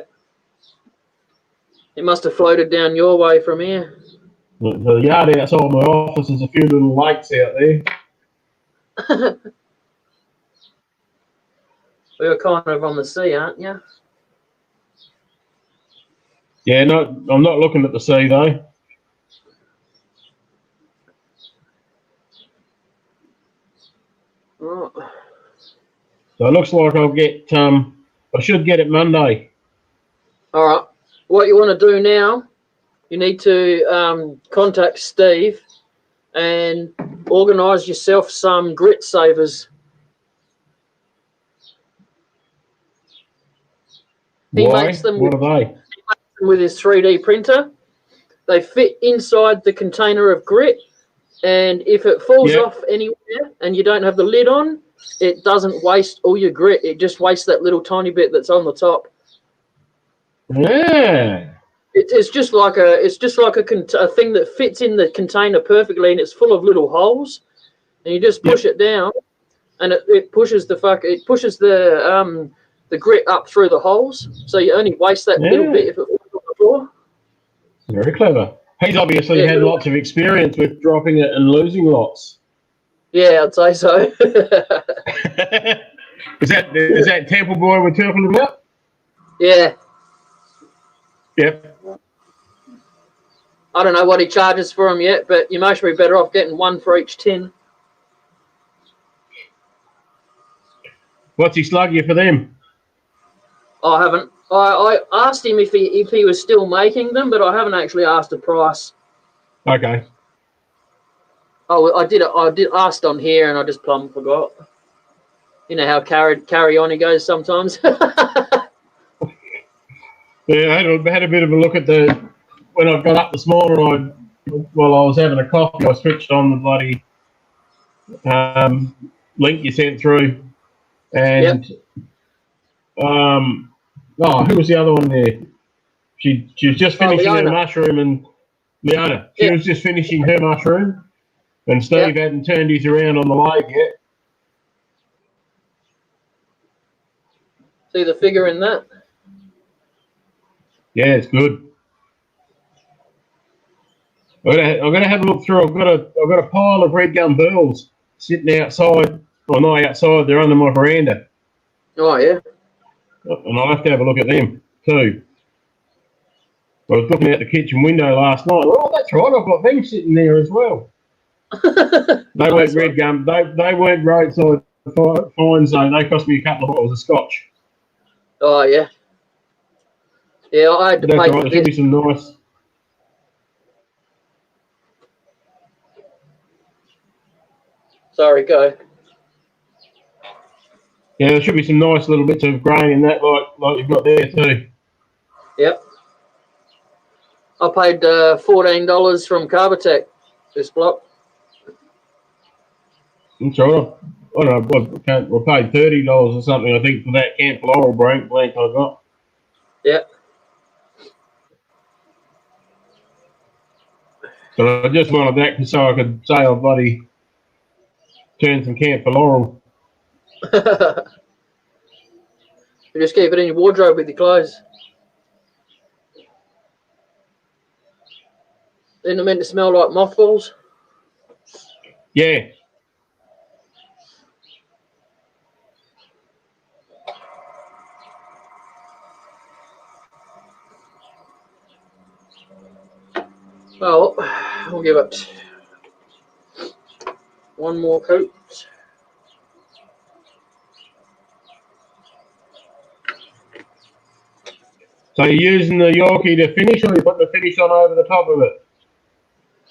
It must have floated down your way from here. The yard outside my office is a few little lakes out there. We're kind of on the sea, aren't you? Yeah, no, I'm not looking at the sea though. Oh. So it looks like I'll get I should get it Monday. All right. What you want to do now? You need to contact Steve and organise yourself some grit savers. Why? Makes them what are they? He makes them with his 3D printer. They fit inside the container of grit, and if it falls off anywhere and you don't have the lid on, it doesn't waste all your grit. It just wastes that little tiny bit that's on the top. Yeah. It's just like a thing that fits in the container perfectly, and it's full of little holes, and you just push it down, and it pushes the grit up through the holes, so you only waste that little bit if it falls on the floor. Very clever. He's obviously had lots of experience with dropping it and losing lots. Yeah, I'd say so. Is that Temple Boy we're talking about? Yeah. Yep. I don't know what he charges for them yet, but you must be better off getting one for each tin. What's he slug you for them? I haven't. I asked him if he was still making them, but I haven't actually asked a price. Okay. Oh, I did asked on here, and I just plumb forgot. You know how carry on he goes sometimes. Yeah, I had a bit of a look at when I got up this morning. While I was having a coffee, I switched on the bloody link you sent through, and who was the other one there? She was just finishing her mushroom, and Leona. She was just finishing her mushroom, and Steve hadn't turned his around on the lathe yet. See the figure in that? Yeah, it's good. I'm gonna have a look through. I've got a pile of red gum burls sitting outside. Well, not outside. They're under my veranda. Oh yeah. And I'll have to have a look at them too. I was looking out the kitchen window last night. Oh, that's right. I've got them sitting there as well. They weren't red gum. They weren't roadside fines though. They cost me a couple of bottles of scotch. Oh yeah. Yeah, I had to pay. There should be some nice. Sorry, go. Yeah, there should be some nice little bits of grain in that, like you've got there too. Yep. I paid $14 from Carbotech this block. That's right. I don't know. I paid $30 or something. I think for that Camp Laurel blank I got. Yep. So I just wanted that so I could say I bloody turn some camphor laurel. You just keep it in your wardrobe with your clothes. Isn't it meant to smell like mothballs? Yeah. Well, we'll give it one more coat. So you're using the Yorkie to finish, or you put the finish on over the top of it?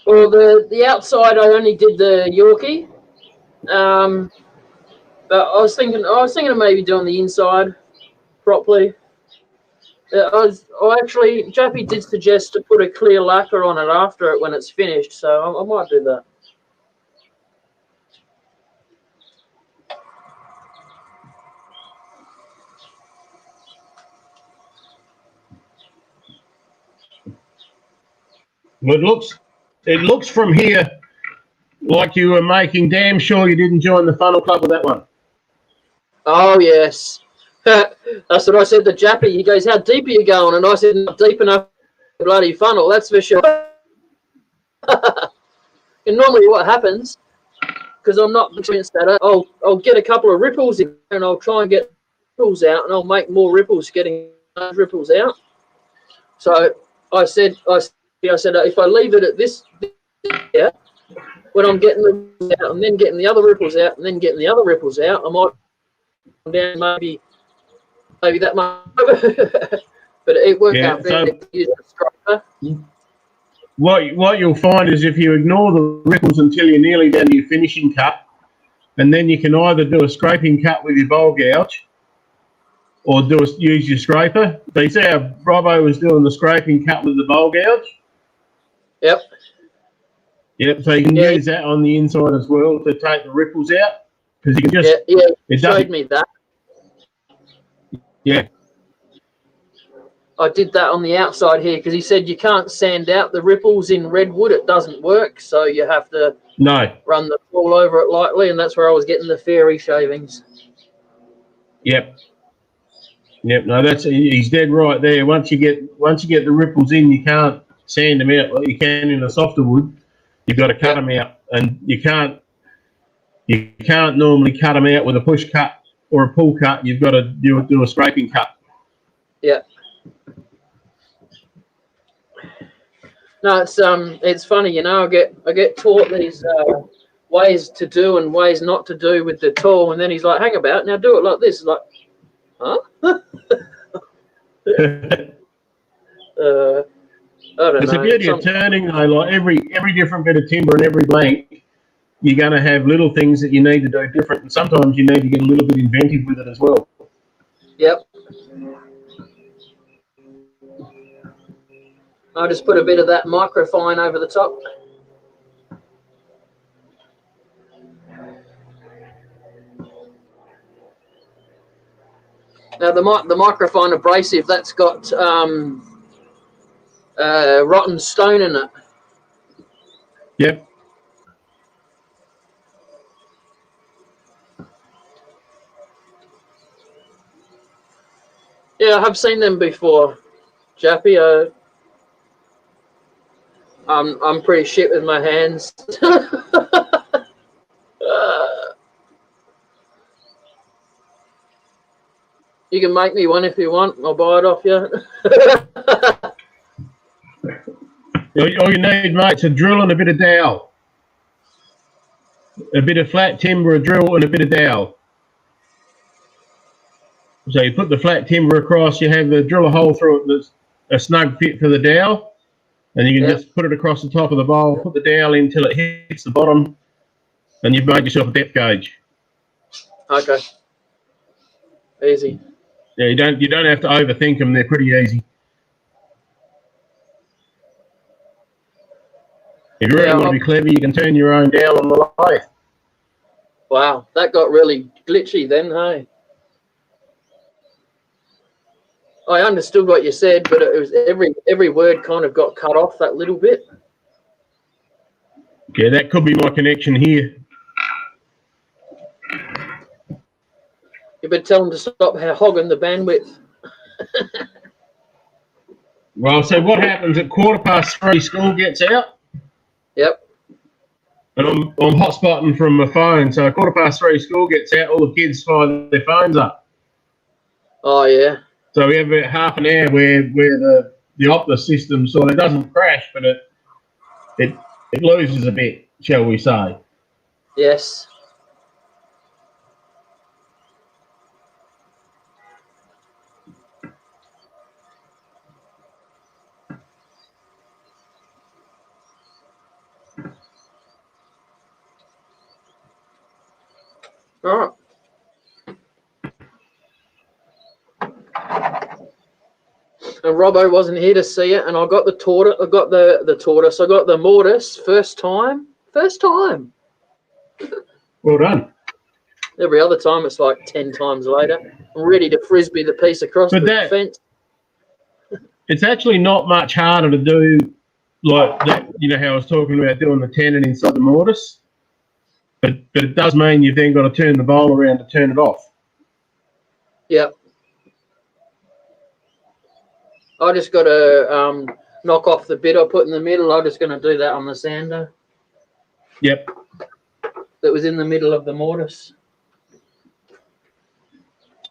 Well, the outside I only did the Yorkie, but I was thinking of maybe doing the inside properly. Actually, Jappy did suggest to put a clear lacquer on it after it when it's finished, so I might do that. It looks from here like you were making damn sure you didn't join the funnel club with that one. Oh yes, that's what I said to Jappy. He goes, "How deep are you going?" And I said, "Not deep enough for the bloody funnel, that's for sure." And normally, what happens, because I'm not experienced at it, I'll get a couple of ripples in, and I'll try and get ripples out, and I'll make more ripples getting those ripples out. So I said, if I leave it at this here, when I'm getting the ripples out, and then getting the other ripples out, and then getting the other ripples out, I might come down maybe that much. But it worked out better to use a scraper. What you'll find is if you ignore the ripples until you're nearly down to your finishing cut, and then you can either do a scraping cut with your bowl gouge, or use your scraper. So you see how Robbo was doing the scraping cut with the bowl gouge? Yep. Yep, so you can use that on the inside as well to take the ripples out. Because you can just... it showed me that. Yeah. I did that on the outside here because he said you can't sand out the ripples in redwood. It doesn't work, so you have to run the tool over it lightly, and that's where I was getting the fairy shavings. Yep. No, he's dead right there. Once you get the ripples in, you can't sand them out like you can in a softer wood. You've got to cut them out, and you can't normally cut them out with a push cut or a pull cut. You've got to do a scraping cut. Yeah. No, it's funny, you know. I get taught these ways to do and ways not to do with the tool, and then he's like, "Hang about, now do it like this." Like, huh? I don't It's know. the beauty of turning, though. Like every different bit of timber and every blank, you're going to have little things that you need to do different, and sometimes you need to get a little bit inventive with it as well. Yep. I'll just put a bit of that microfine over the top. Now the microfine abrasive, that's got rotten stone in it. Yep. Yeah, I have seen them before, Jappy. I'm pretty shit with my hands. You can make me one if you want. I'll buy it off you. All you need, mate, is a drill and a bit of dowel. A bit of flat timber, a drill, and a bit of dowel. So you put the flat timber across, you have the drill a hole through it that's a snug fit for the dowel, and you can just put it across the top of the bowl, put the dowel in until it hits the bottom, and you've made yourself a depth gauge. Okay. Easy. Yeah, you don't have to overthink them. They're pretty easy. If you really want to be clever, you can turn your own dowel on the lathe. Wow, that got really glitchy then, hey? I understood what you said, but it was every word kind of got cut off that little bit. Yeah, that could be my connection here. You better tell them to stop hogging the bandwidth. Well, so what happens at 3:15? School gets out, Yep. and I'm hotspotting from my phone. So 3:15 school gets out, all the kids fire their phones up. Oh yeah. So we have about half an hour where the Optus system sort of doesn't crash, but it loses a bit, shall we say? Yes. All right. And Robbo wasn't here to see it, and I got the tortoise. I got the tortoise. I got the mortise first time. First time. Well done. Every other time, it's like 10 times later. I'm ready to frisbee the piece across the fence. It's actually not much harder to do, like that. You know how I was talking about doing the tenon inside the mortise, but it does mean you've then got to turn the bowl around to turn it off. Yep. I just got to knock off the bit I put in the middle. I'm just going to do that on the sander. Yep. That was in the middle of the mortise.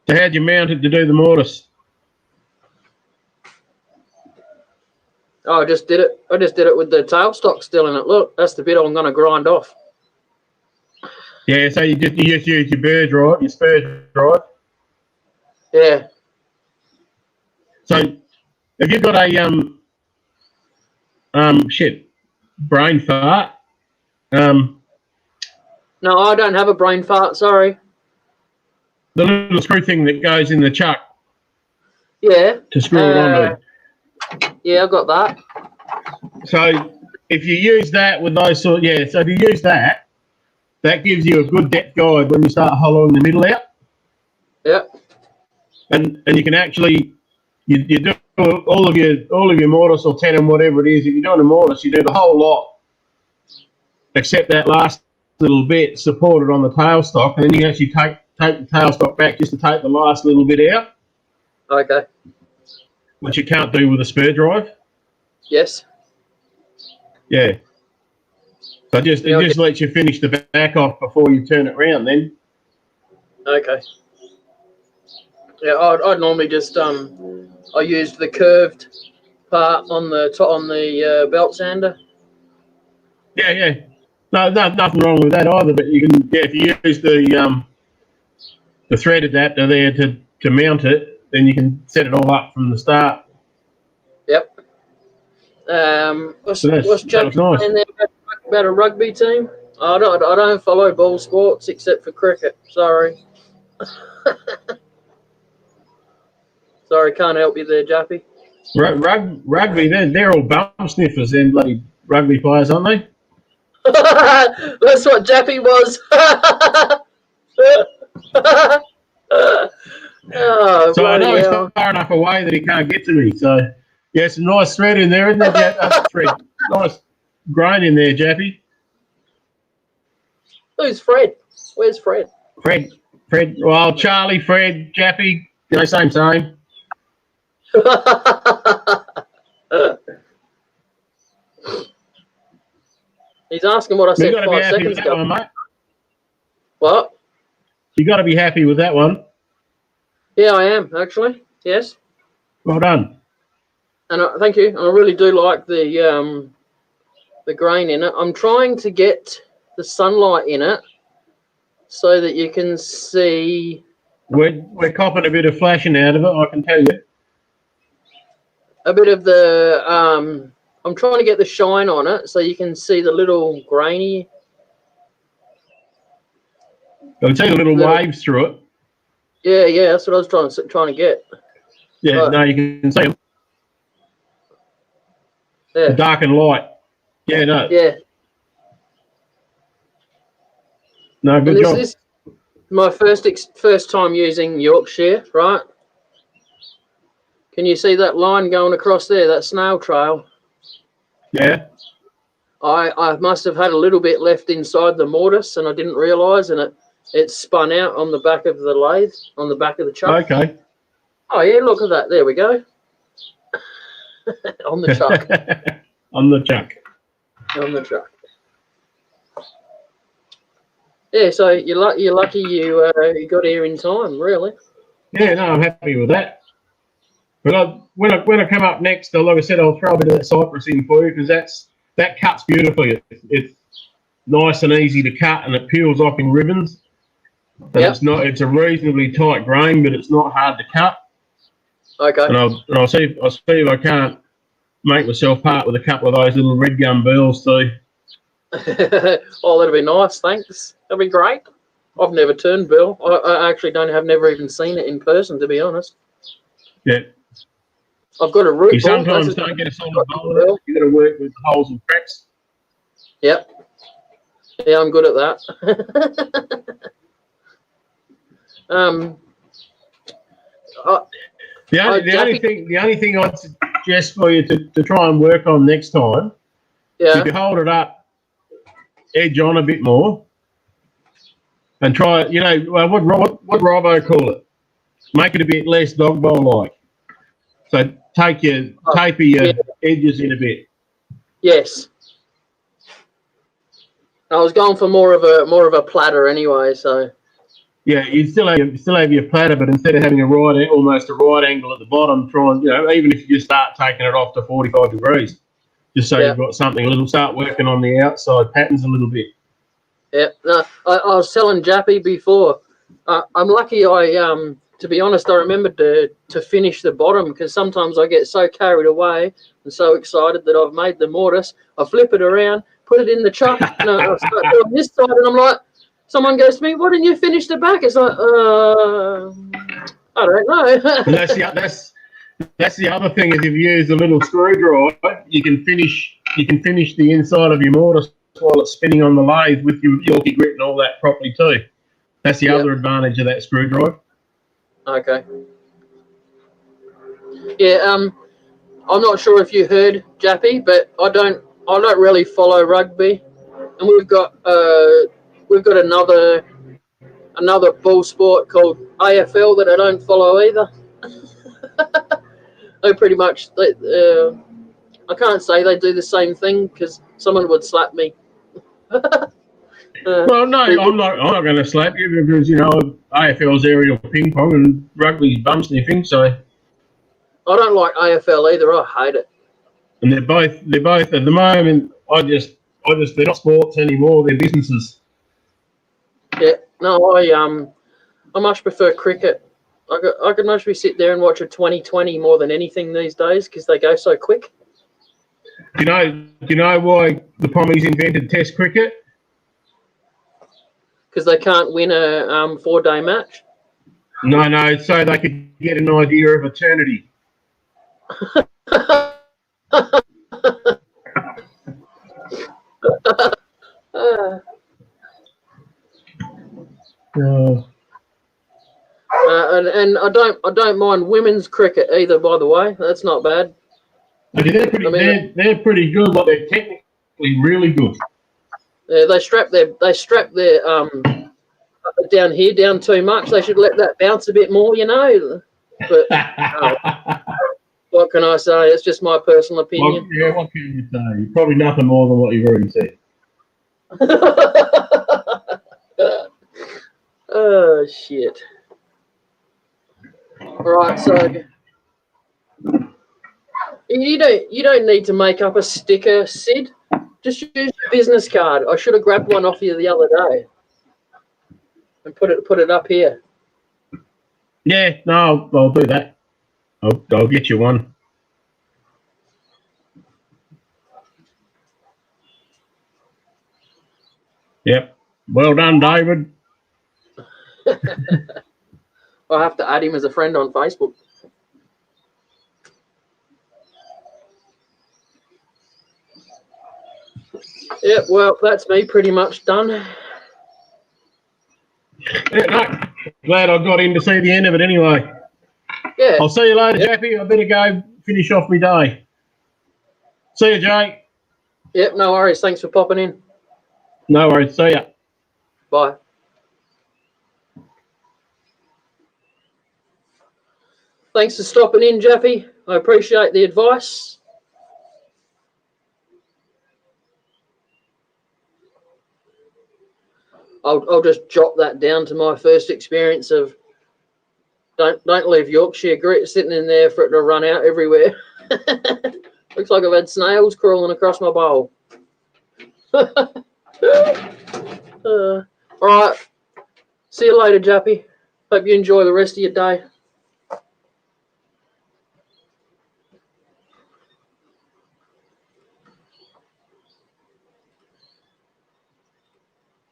So how'd you mount it to do the mortise? Oh, I just did it. I just did it with the tailstock still in it. Look, that's the bit I'm going to grind off. Yeah, so you just use your burr drive, your spur drive. Yeah. So have you got a brain fart? No, I don't have a brain fart. Sorry. The little screw thing that goes in the chuck. Yeah. To screw it onto. Yeah, I've got that. So if you use that with those so if you use that, that gives you a good depth guide when you start hollowing the middle out. Yep. And you can actually you do all of your mortise or tenon, whatever it is. If you're doing a mortise, you do the whole lot except that last little bit supported on the tailstock, and then you actually take the tailstock back just to take the last little bit out. Okay. Which you can't do with a spur drive. Yes. Yeah. So it just lets you finish the back off before you turn it round then. Okay. Yeah, I'd normally just I used the curved part on the belt sander. Yeah. No, nothing wrong with that either. But you can, if you use the thread adapter there to mount it, then you can set it all up from the start. Yep. What's Chuck nice. saying there about a rugby team? I don't follow ball sports except for cricket. Sorry. Sorry, can't help you there, Jappy. Rugby, they're all bum sniffers, them bloody rugby players, aren't they? That's what Jappy was. Oh, so I know hell. he's far enough away that he can't get to me. So yeah, some nice thread in there, isn't there? Thread, nice grain in there, Jappy. Who's Fred? Where's Fred? Fred. Well, Charlie, Fred, Jappy, same. He's asking what I said 5 seconds ago. One, mate. What? You got to be happy with that one. Yeah, I am actually. Yes. Well done. And thank you. I really do like the grain in it. I'm trying to get the sunlight in it so that you can see. We're copping a bit of flashing out of it, I can tell you. A bit of the I'm trying to get the shine on it so you can see the little grainy. I can see the little waves through it. Yeah, that's what I was trying to get. Yeah, but, no, you can see them. Yeah. Dark and light. Yeah, no. Yeah. No, good job. This is my first time using Yorkshire, right? Can you see that line going across there, that snail trail? Yeah. I must have had a little bit left inside the mortise and I didn't realise, and it's spun out on the back of the lathe, on the back of the chuck. Okay. Oh yeah, look at that. There we go. On the chuck. On the chuck. On the truck. Yeah, so you're lucky you got here in time, really. Yeah, no, I'm happy with that. But when I come up next, like I said, I'll throw a bit of that cypress in for you because that cuts beautifully. It's nice and easy to cut, and it peels off in ribbons. And Yep. it's a reasonably tight grain, but it's not hard to cut. Okay. And I'll see if I can't make myself part with a couple of those little red gum bells too. Oh, that'd be nice. Thanks. That'd be great. I've never turned Bill. I actually have never even seen it in person, to be honest. Yeah. I've got a root. You sometimes don't get a solid bowl. You got to work with holes and cracks. Yep. Yeah, I'm good at that. The only thing I'd suggest for you to try and work on next time, if you hold it up, edge on a bit more, and try it. What Robbo call it? Make it a bit less dog bowl like. So taper your edges in a bit. Yes. I was going for more of a platter anyway, so. Yeah, you still have your platter, but instead of having almost a right angle at the bottom, try and even if you just start taking it off to 45 degrees, just so you've got something a little. Start working on the outside patterns a little bit. Yeah, no, I was telling Jappy before. I'm lucky. To be honest, I remembered to finish the bottom because sometimes I get so carried away and so excited that I've made the mortise. I flip it around, put it in the chuck, and I start doing this side, and I'm like, someone goes to me, "Why didn't you finish the back?" It's like, I don't know. And that's the other thing is if you use a little screwdriver, you can finish the inside of your mortise while it's spinning on the lathe with your Yorkshire Grit and all that properly too. That's the other advantage of that screwdriver. Okay. Yeah, I'm not sure if you heard, Jappy, but I don't really follow rugby, and we've got another ball sport called AFL that I don't follow either. They pretty much I can't say they do the same thing because someone would slap me. Well, no, I'm not going to slap you because AFL's aerial ping pong and rugby's bum sniffing. So I don't like AFL either. I hate it. And they're both at the moment. They're not sports anymore. They're businesses. Yeah, no, I much prefer cricket. I could mostly sit there and watch a 2020 more than anything these days because they go so quick. Do you know why the Pommies invented Test cricket? Because they can't win a 4-day match. No, so they could get an idea of eternity. And I don't mind women's cricket either. By the way, that's not bad. They're pretty good, but they're technically really good. They strap their down here down too much. They should let that bounce a bit more, But what can I say? It's just my personal opinion. What can you say? Probably nothing more than what you've already said. Oh shit! Right, so you don't need to make up a sticker, Sid. Just use your business card. I should have grabbed one off you the other day and put it up here. Yeah, no, I'll do that. I'll get you one. Yep. Well done, David. I'll have to add him as a friend on Facebook. Yeah, well, that's me pretty much done. Yeah, no, glad I got in to see the end of it anyway. Yeah. I'll see you later, Jappy. I better go finish off my day. See you, Jay. Yep, no worries. Thanks for popping in. No worries. See ya. Bye. Thanks for stopping in, Jappy. I appreciate the advice. I'll just jot that down to my first experience of don't leave Yorkshire Grit sitting in there for it to run out everywhere. Looks like I've had snails crawling across my bowl. All right. See you later, Jappy. Hope you enjoy the rest of your day.